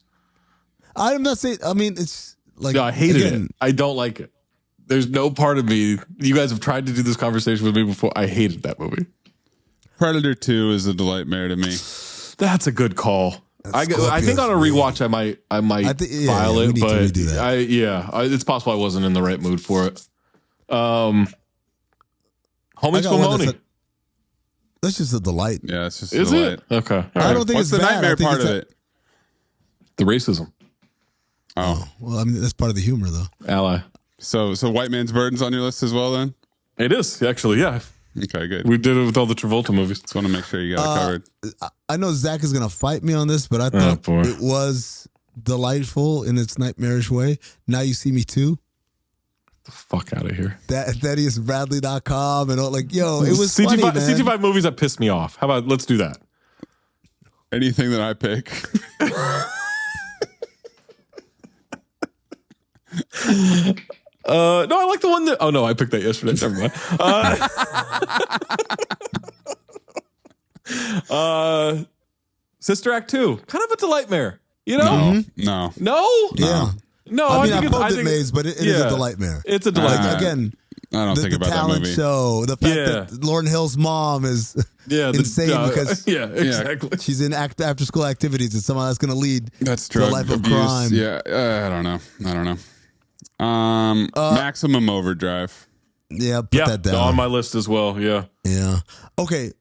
[SPEAKER 3] I'm not saying. I mean, it's like
[SPEAKER 1] no, I hated it. I don't like it. There's no part of me. You guys have tried to do this conversation with me before. I hated that movie.
[SPEAKER 2] Predator 2 is a delightmare to me.
[SPEAKER 1] That's a good call. I think on a rewatch, I might file it, but it's possible I wasn't in the right mood for it. Homie Spumoni.
[SPEAKER 3] That's just a delight.
[SPEAKER 2] Yeah, it's just a delight.
[SPEAKER 1] It? Okay.
[SPEAKER 3] I don't think
[SPEAKER 2] What's
[SPEAKER 3] it's
[SPEAKER 2] the
[SPEAKER 3] bad.
[SPEAKER 2] nightmare part of it?
[SPEAKER 1] The racism.
[SPEAKER 2] Oh.
[SPEAKER 3] Well, I mean, that's part of the humor, though.
[SPEAKER 1] Ally.
[SPEAKER 2] So White Man's Burden's on your list as well, then?
[SPEAKER 1] It is, actually, yeah.
[SPEAKER 2] Okay, good.
[SPEAKER 1] We did it with all the Travolta movies.
[SPEAKER 2] Just want to make sure you got it covered.
[SPEAKER 3] I know Zach is going to fight me on this, but I thought it was delightful in its nightmarish way. Now You See Me Too.
[SPEAKER 1] Get the fuck out of here.
[SPEAKER 3] ThaddeusBradley.com and all, like, yo, it was funny, man.
[SPEAKER 1] CT5 movies that pissed me off. How about let's do that?
[SPEAKER 2] Anything that I pick.
[SPEAKER 1] No, I like the one that. Oh no, I picked that yesterday. Never mind. Sister Act 2, kind of a delightmare. You know?
[SPEAKER 2] No.
[SPEAKER 3] Yeah.
[SPEAKER 1] No,
[SPEAKER 3] I mean, I loved it, Maze, but it is a delightmare.
[SPEAKER 1] It's a delightmare.
[SPEAKER 3] Again,
[SPEAKER 2] I don't think about that movie.
[SPEAKER 3] The talent show, the fact that Lauryn Hill's mom is insane because
[SPEAKER 1] exactly.
[SPEAKER 3] she's in after school activities and somehow that's going to lead
[SPEAKER 2] to
[SPEAKER 3] a life of crime.
[SPEAKER 2] Yeah, I don't know. Maximum Overdrive.
[SPEAKER 3] Yeah, put that down.
[SPEAKER 1] On my list as well. Yeah.
[SPEAKER 3] Yeah. Okay.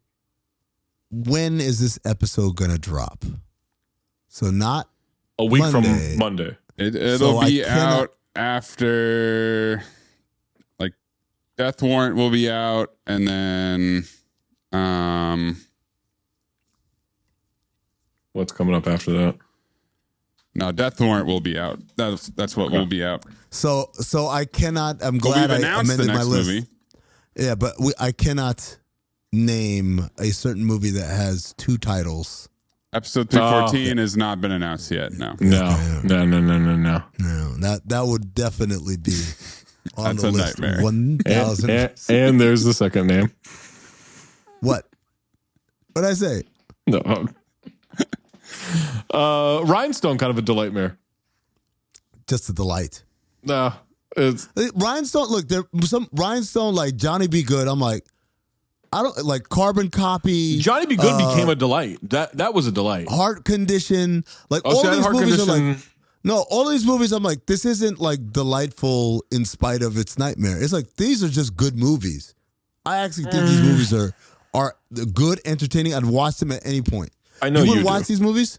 [SPEAKER 3] When is this episode going to drop? So not
[SPEAKER 1] a week
[SPEAKER 3] Monday.
[SPEAKER 1] from Monday.
[SPEAKER 2] It'll be out after Death Warrant will be out, and then
[SPEAKER 1] What's coming up after that?
[SPEAKER 2] no, Death Warrant will be out. That's what will be out.
[SPEAKER 3] So I cannot. I'm
[SPEAKER 2] But
[SPEAKER 3] glad
[SPEAKER 2] we've
[SPEAKER 3] I
[SPEAKER 2] announced the
[SPEAKER 3] amended my
[SPEAKER 2] next
[SPEAKER 3] list.
[SPEAKER 2] movie.
[SPEAKER 3] Yeah, but I cannot name a certain movie that has 2 titles.
[SPEAKER 2] Episode 314 has not been announced yet. No.
[SPEAKER 1] No.
[SPEAKER 3] No, that would definitely be on
[SPEAKER 2] That's
[SPEAKER 3] the
[SPEAKER 2] a
[SPEAKER 3] list.
[SPEAKER 2] nightmare.
[SPEAKER 3] 1,000.
[SPEAKER 1] And there's the second name.
[SPEAKER 3] What? What did I say?
[SPEAKER 1] No. Rhinestone, kind of a delightmare.
[SPEAKER 3] Just a delight.
[SPEAKER 1] No, it's
[SPEAKER 3] Rhinestone. Look, there some Rhinestone like Johnny Be Good. I'm like, I don't like Carbon Copy.
[SPEAKER 1] Johnny Be Good became a delight. That was a delight.
[SPEAKER 3] Heart Condition. Like
[SPEAKER 1] Oh,
[SPEAKER 3] all
[SPEAKER 1] so that
[SPEAKER 3] these
[SPEAKER 1] Heart
[SPEAKER 3] movies are like.
[SPEAKER 1] Condition.
[SPEAKER 3] No, all these movies, I'm like, this isn't like delightful in spite of its nightmare. It's like these are just good movies. I actually think these movies are good, entertaining. I'd watch them at any point.
[SPEAKER 1] I know
[SPEAKER 3] you
[SPEAKER 1] you
[SPEAKER 3] would watch
[SPEAKER 1] do.
[SPEAKER 3] these movies.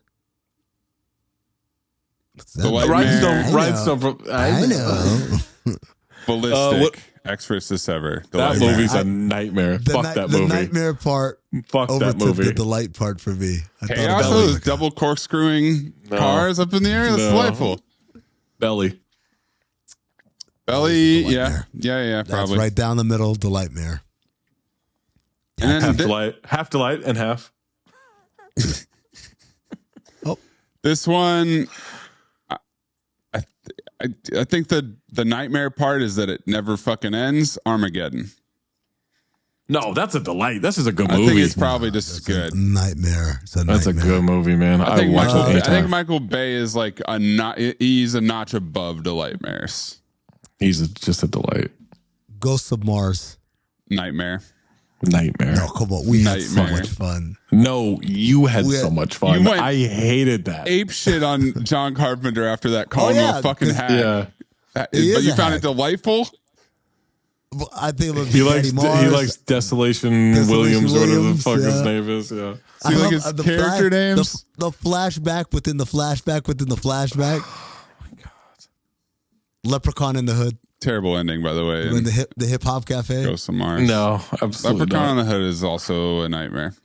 [SPEAKER 2] Delightmare.
[SPEAKER 1] Rhinestone.
[SPEAKER 3] I know.
[SPEAKER 2] Ballistic. X versus Sever.
[SPEAKER 1] That
[SPEAKER 2] Delightmare.
[SPEAKER 1] movie's a nightmare. Fuck that
[SPEAKER 3] The
[SPEAKER 1] movie.
[SPEAKER 3] nightmare part
[SPEAKER 1] Fuck that
[SPEAKER 3] overtook
[SPEAKER 1] movie.
[SPEAKER 3] the delight part for me. I thought
[SPEAKER 2] Chaos,
[SPEAKER 3] about
[SPEAKER 2] those
[SPEAKER 3] it.
[SPEAKER 2] double corkscrewing cars up in the air. That's
[SPEAKER 1] No.
[SPEAKER 2] delightful.
[SPEAKER 1] Belly.
[SPEAKER 2] Belly,
[SPEAKER 3] Delightmare.
[SPEAKER 2] yeah,
[SPEAKER 3] That's
[SPEAKER 2] probably.
[SPEAKER 3] right down the middle, delightmare.
[SPEAKER 2] And
[SPEAKER 1] Half
[SPEAKER 2] then
[SPEAKER 1] delight, and half.
[SPEAKER 2] this one, I think the nightmare part is that it never fucking ends. Armageddon.
[SPEAKER 1] No, that's a delight. This is a good
[SPEAKER 2] I
[SPEAKER 1] movie.
[SPEAKER 2] think it's probably just good.
[SPEAKER 3] Nightmare. It's a
[SPEAKER 1] That's a
[SPEAKER 3] nightmare.
[SPEAKER 1] good movie, man.
[SPEAKER 2] I think
[SPEAKER 1] watch it
[SPEAKER 2] I
[SPEAKER 1] anytime.
[SPEAKER 2] think Michael Bay is like he's a notch above Delightmares.
[SPEAKER 1] He's just a delight.
[SPEAKER 3] Ghosts of Mars.
[SPEAKER 2] Nightmare.
[SPEAKER 1] Nightmare.
[SPEAKER 3] No, come on. We had so
[SPEAKER 2] Nightmare.
[SPEAKER 3] much fun.
[SPEAKER 1] No, you had
[SPEAKER 3] We had-
[SPEAKER 1] so much fun.
[SPEAKER 2] You went
[SPEAKER 1] I hated that.
[SPEAKER 2] Ape shit on John Carpenter after that call him
[SPEAKER 3] yeah,
[SPEAKER 2] a fucking
[SPEAKER 3] 'cause-
[SPEAKER 2] hack.
[SPEAKER 1] Yeah.
[SPEAKER 2] But
[SPEAKER 3] He is
[SPEAKER 2] you
[SPEAKER 3] a
[SPEAKER 2] found
[SPEAKER 3] hack.
[SPEAKER 2] it delightful?
[SPEAKER 3] Well, I think it would
[SPEAKER 1] He
[SPEAKER 3] be
[SPEAKER 1] likes
[SPEAKER 3] Eddie Mars.
[SPEAKER 1] he likes Desolation Williams, or whatever the
[SPEAKER 3] Williams,
[SPEAKER 1] fuck his
[SPEAKER 3] yeah.
[SPEAKER 1] name is. Yeah.
[SPEAKER 2] See, like his
[SPEAKER 3] the
[SPEAKER 2] character names?
[SPEAKER 3] The flashback within the flashback within the flashback. Oh my god! Leprechaun in the Hood.
[SPEAKER 2] Terrible ending, by the way.
[SPEAKER 3] In the hip hop cafe.
[SPEAKER 2] Ghosts of Mars.
[SPEAKER 1] No, absolutely
[SPEAKER 2] Leprechaun
[SPEAKER 1] not.
[SPEAKER 2] on the Hood is also a nightmare.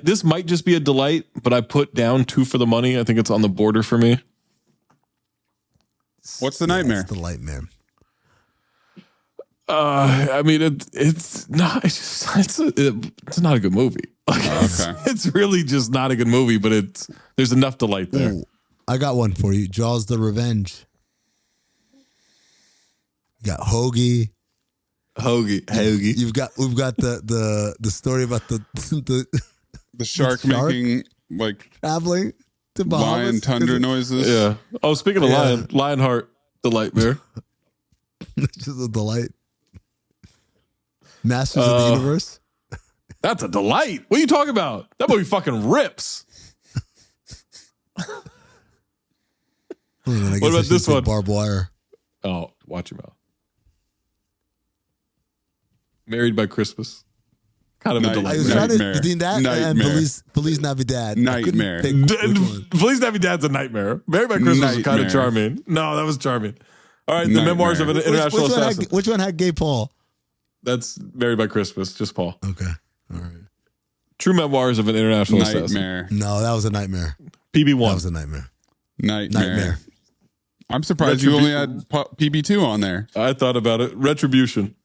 [SPEAKER 1] This might just be a delight, but I put down 2 for the money. I think it's on the border for me.
[SPEAKER 2] What's the nightmare?
[SPEAKER 3] It's the nightmare.
[SPEAKER 1] I mean, it's not. It's not a good movie. Like,
[SPEAKER 2] Okay.
[SPEAKER 1] it's really just not a good movie. But there's enough delight there.
[SPEAKER 3] Ooh, I got one for you. Jaws: The Revenge. You got Hoagie.
[SPEAKER 1] Hoagie.
[SPEAKER 3] We've got the story about the
[SPEAKER 2] The shark
[SPEAKER 3] Shark?
[SPEAKER 2] making like
[SPEAKER 3] traveling to Bahamas.
[SPEAKER 2] lion tundra noises.
[SPEAKER 1] Yeah. Oh, speaking of
[SPEAKER 3] Yeah.
[SPEAKER 1] Lionheart, Delightmare.
[SPEAKER 3] It's just a delight. Masters of the Universe.
[SPEAKER 1] That's a delight. What are you talking about? That movie fucking rips.
[SPEAKER 3] And then I guess
[SPEAKER 1] What
[SPEAKER 3] I
[SPEAKER 1] about
[SPEAKER 3] should
[SPEAKER 1] this
[SPEAKER 3] say
[SPEAKER 1] one?
[SPEAKER 3] Barbed Wire.
[SPEAKER 1] Oh, watch your mouth. Married by Christmas. Kind of a
[SPEAKER 3] I
[SPEAKER 1] delight.
[SPEAKER 3] was trying to
[SPEAKER 2] Nightmare.
[SPEAKER 3] between that and
[SPEAKER 2] Nightmare.
[SPEAKER 3] Feliz Navidad. I couldn't
[SPEAKER 2] Nightmare.
[SPEAKER 3] pick which one.
[SPEAKER 1] Feliz Navidad's a nightmare. Married by Christmas is kind
[SPEAKER 2] Nightmare.
[SPEAKER 1] of charming. No, that was charming. All right, the
[SPEAKER 2] Nightmare.
[SPEAKER 1] Memoirs of an International Assassin.
[SPEAKER 3] Which one had Gay Paul?
[SPEAKER 1] That's Married by Christmas, just Paul.
[SPEAKER 3] Okay. All right.
[SPEAKER 1] True Memoirs of an International Assassin.
[SPEAKER 2] Nightmare.
[SPEAKER 3] No, that was a nightmare.
[SPEAKER 1] PB1.
[SPEAKER 3] That was a nightmare.
[SPEAKER 2] Nightmare. I'm surprised you only had PB2 on there.
[SPEAKER 1] I thought about it. Retribution.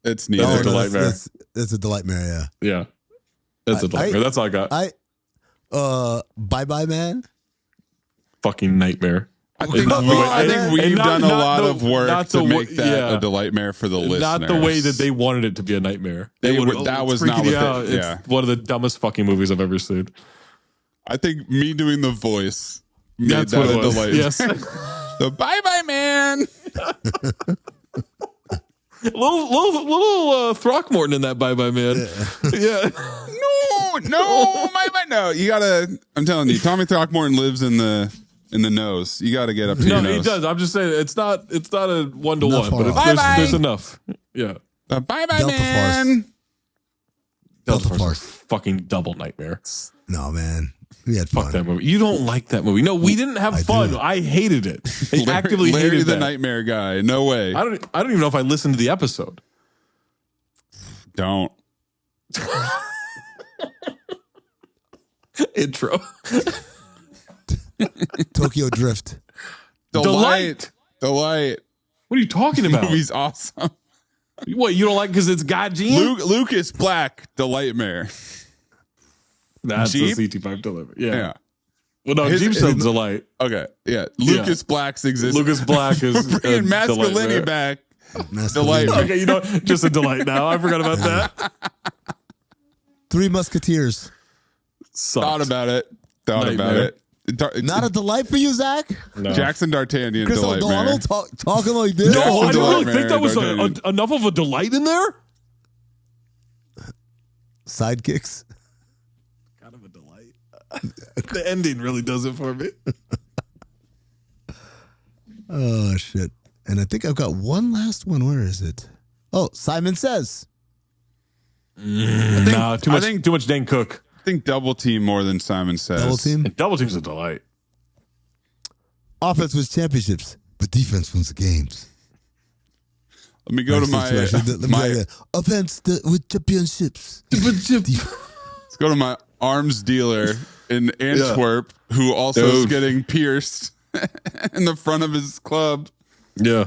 [SPEAKER 2] It's
[SPEAKER 1] That's
[SPEAKER 2] neither.
[SPEAKER 1] a delightmare.
[SPEAKER 3] That's a delightmare, yeah.
[SPEAKER 1] Yeah. That's a delightmare. That's all I got.
[SPEAKER 3] Bye Bye Man.
[SPEAKER 1] Fucking nightmare.
[SPEAKER 2] I think
[SPEAKER 3] Not the way-
[SPEAKER 2] we've
[SPEAKER 1] not-
[SPEAKER 2] done a
[SPEAKER 1] not
[SPEAKER 2] lot
[SPEAKER 1] the-
[SPEAKER 2] of work
[SPEAKER 1] not
[SPEAKER 2] to
[SPEAKER 1] the
[SPEAKER 2] make
[SPEAKER 1] way-
[SPEAKER 2] that
[SPEAKER 1] yeah.
[SPEAKER 2] a delightmare for the listeners.
[SPEAKER 1] Not the way that they wanted it to be a nightmare.
[SPEAKER 2] They
[SPEAKER 1] would-
[SPEAKER 2] that
[SPEAKER 1] it's
[SPEAKER 2] was not
[SPEAKER 1] freaking
[SPEAKER 2] what
[SPEAKER 1] you out.
[SPEAKER 2] they-
[SPEAKER 1] It's
[SPEAKER 2] yeah.
[SPEAKER 1] one of the dumbest fucking movies I've ever seen.
[SPEAKER 2] I think me doing the voice made
[SPEAKER 1] That's
[SPEAKER 2] that
[SPEAKER 1] what it
[SPEAKER 2] a
[SPEAKER 1] was.
[SPEAKER 2] delight.
[SPEAKER 1] Yes.
[SPEAKER 2] The bye bye man.
[SPEAKER 1] little Throckmorton in that Bye Bye Man. Yeah.
[SPEAKER 2] No, no. You gotta. I'm telling you, Tommy Throckmorton lives in the nose. You got to get up to
[SPEAKER 1] No,
[SPEAKER 2] your nose.
[SPEAKER 1] he does. I'm just saying it's not a 1-to-1,
[SPEAKER 3] Not far
[SPEAKER 1] but
[SPEAKER 3] off.
[SPEAKER 2] Bye-bye.
[SPEAKER 1] there's enough. Yeah.
[SPEAKER 2] The bye bye
[SPEAKER 3] Delta
[SPEAKER 2] man.
[SPEAKER 3] Delta
[SPEAKER 1] Force is
[SPEAKER 3] Force.
[SPEAKER 1] fucking double nightmare.
[SPEAKER 3] No, man. We had
[SPEAKER 1] Fuck
[SPEAKER 3] fun.
[SPEAKER 1] that movie. You don't like that movie. No, we didn't have fun.
[SPEAKER 3] do.
[SPEAKER 1] I hated it. I actively
[SPEAKER 2] Larry
[SPEAKER 1] hated
[SPEAKER 2] the
[SPEAKER 1] that.
[SPEAKER 2] Nightmare Guy. No way.
[SPEAKER 1] I don't even know if I listened to the episode.
[SPEAKER 2] Don't.
[SPEAKER 1] Intro.
[SPEAKER 3] Tokyo Drift.
[SPEAKER 2] Delight.
[SPEAKER 1] What are you talking about?
[SPEAKER 2] Movie's awesome.
[SPEAKER 1] What, you don't like because it's Godzilla?
[SPEAKER 2] Lucas Black, Delightmare.
[SPEAKER 1] That's
[SPEAKER 2] Jeep?
[SPEAKER 1] a CT5 delivery. Yeah.
[SPEAKER 2] Yeah.
[SPEAKER 1] Well, no, Jeep's a delight.
[SPEAKER 2] Okay. Yeah. Lucas Black's existence.
[SPEAKER 1] Lucas Black is
[SPEAKER 2] We're bringing masculinity
[SPEAKER 1] Delightmare.
[SPEAKER 2] back.
[SPEAKER 3] Masculinity.
[SPEAKER 2] Delight.
[SPEAKER 1] Okay, just a delight now. I forgot about that.
[SPEAKER 3] Three Musketeers.
[SPEAKER 1] Sucks.
[SPEAKER 2] Thought about it.
[SPEAKER 1] Nightmare.
[SPEAKER 3] Not a delight for you, Zach?
[SPEAKER 1] No.
[SPEAKER 2] Jackson D'Artagnan,
[SPEAKER 3] Chris
[SPEAKER 2] Delightmare.
[SPEAKER 3] O'Donnell talking like this?
[SPEAKER 1] No, I don't really
[SPEAKER 2] Delightmare,
[SPEAKER 1] think that was
[SPEAKER 2] D'Artagnan.
[SPEAKER 1] enough of a delight in there.
[SPEAKER 3] Sidekicks.
[SPEAKER 1] Kind of a delight. The ending really does it for me.
[SPEAKER 3] Oh, shit. And I think I've got one last one. Where is it? Oh, Simon Says.
[SPEAKER 1] No, too much Dane Cook.
[SPEAKER 2] I think Double Team more than Simon Says.
[SPEAKER 3] Double Team.
[SPEAKER 1] And Double Team's a delight.
[SPEAKER 3] Offense wins championships, but defense wins the games.
[SPEAKER 2] Let me go to my
[SPEAKER 3] offense with championships.
[SPEAKER 2] Let's go to my arms dealer in Antwerp, who also is getting pierced in the front of his club.
[SPEAKER 1] Yeah.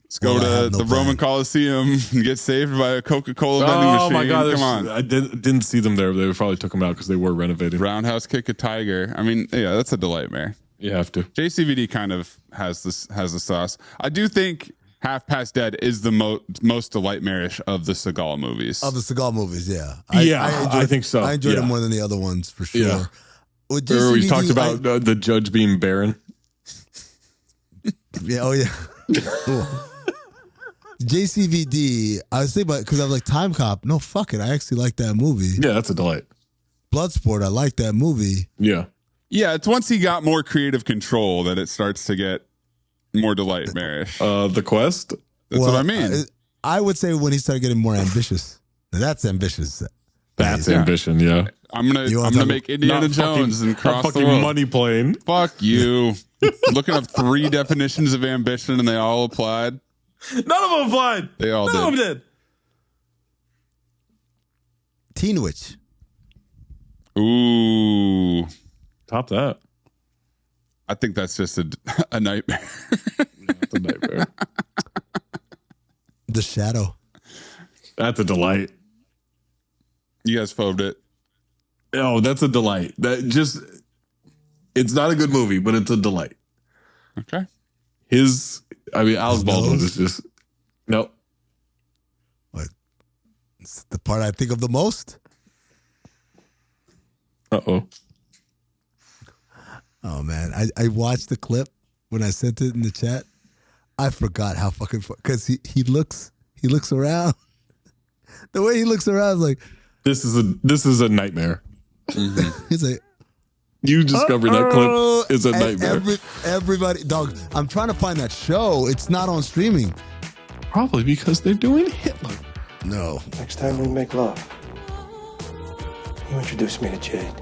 [SPEAKER 2] Let's go to the Roman Coliseum and get saved by a Coca-Cola vending machine.
[SPEAKER 1] Oh my God!
[SPEAKER 2] Come on.
[SPEAKER 1] I didn't see them there. They probably took them out because they were renovating.
[SPEAKER 2] Roundhouse kick a tiger. I mean, yeah, that's a delightmare.
[SPEAKER 1] You have to.
[SPEAKER 2] JCVD kind of has the sauce. I do think Half Past Dead is the most delightmare-ish of the Seagal movies.
[SPEAKER 3] Of the Seagal movies, yeah.
[SPEAKER 1] I think so.
[SPEAKER 3] I enjoyed
[SPEAKER 1] Yeah.
[SPEAKER 3] it more than the other ones, for sure.
[SPEAKER 1] Yeah.
[SPEAKER 3] With
[SPEAKER 1] Remember we
[SPEAKER 3] JCVD,
[SPEAKER 1] talked about the judge being barren.
[SPEAKER 3] Yeah, oh yeah. Cool. JCVD, I was thinking about because I was like, Time Cop. No, fuck it. I actually like that movie.
[SPEAKER 1] Yeah, that's a delight.
[SPEAKER 3] Bloodsport, I like that movie.
[SPEAKER 1] Yeah.
[SPEAKER 2] Yeah, it's once he got more creative control that it starts to get more delightmare-ish.
[SPEAKER 1] The Quest.
[SPEAKER 2] That's what I mean.
[SPEAKER 3] I would say when he started getting more ambitious. Now, that's ambitious.
[SPEAKER 1] That's ambition. Yeah.
[SPEAKER 2] I'm gonna make Indiana Jones and cross the world.
[SPEAKER 1] Money plane.
[SPEAKER 2] Fuck you. Looking up 3 definitions of ambition and they all applied.
[SPEAKER 1] None of them applied.
[SPEAKER 2] They all
[SPEAKER 1] None of them did.
[SPEAKER 3] Teen Witch.
[SPEAKER 2] Ooh.
[SPEAKER 1] Top that.
[SPEAKER 2] I think that's just a nightmare.
[SPEAKER 1] That's a nightmare.
[SPEAKER 3] The Shadow.
[SPEAKER 1] That's a delight.
[SPEAKER 2] You guys phobed it.
[SPEAKER 1] Oh, that's a delight. It's not a good movie, but it's a delight.
[SPEAKER 2] Okay.
[SPEAKER 1] Alex Baldwin is just no.
[SPEAKER 3] What? It's the part I think of the most.
[SPEAKER 1] Uh-oh.
[SPEAKER 3] Oh man, I watched the clip when I sent it in the chat. I forgot how fucking because he looks around. The way he looks around is like
[SPEAKER 1] This is a nightmare.
[SPEAKER 2] Mm-hmm.
[SPEAKER 3] He's like,
[SPEAKER 1] you discovering that clip is a nightmare.
[SPEAKER 3] Everybody, dog. I'm trying to find that show. It's not on streaming.
[SPEAKER 1] Probably because they're doing Hitler.
[SPEAKER 3] No.
[SPEAKER 9] Next time we make love, you introduce me to Jade.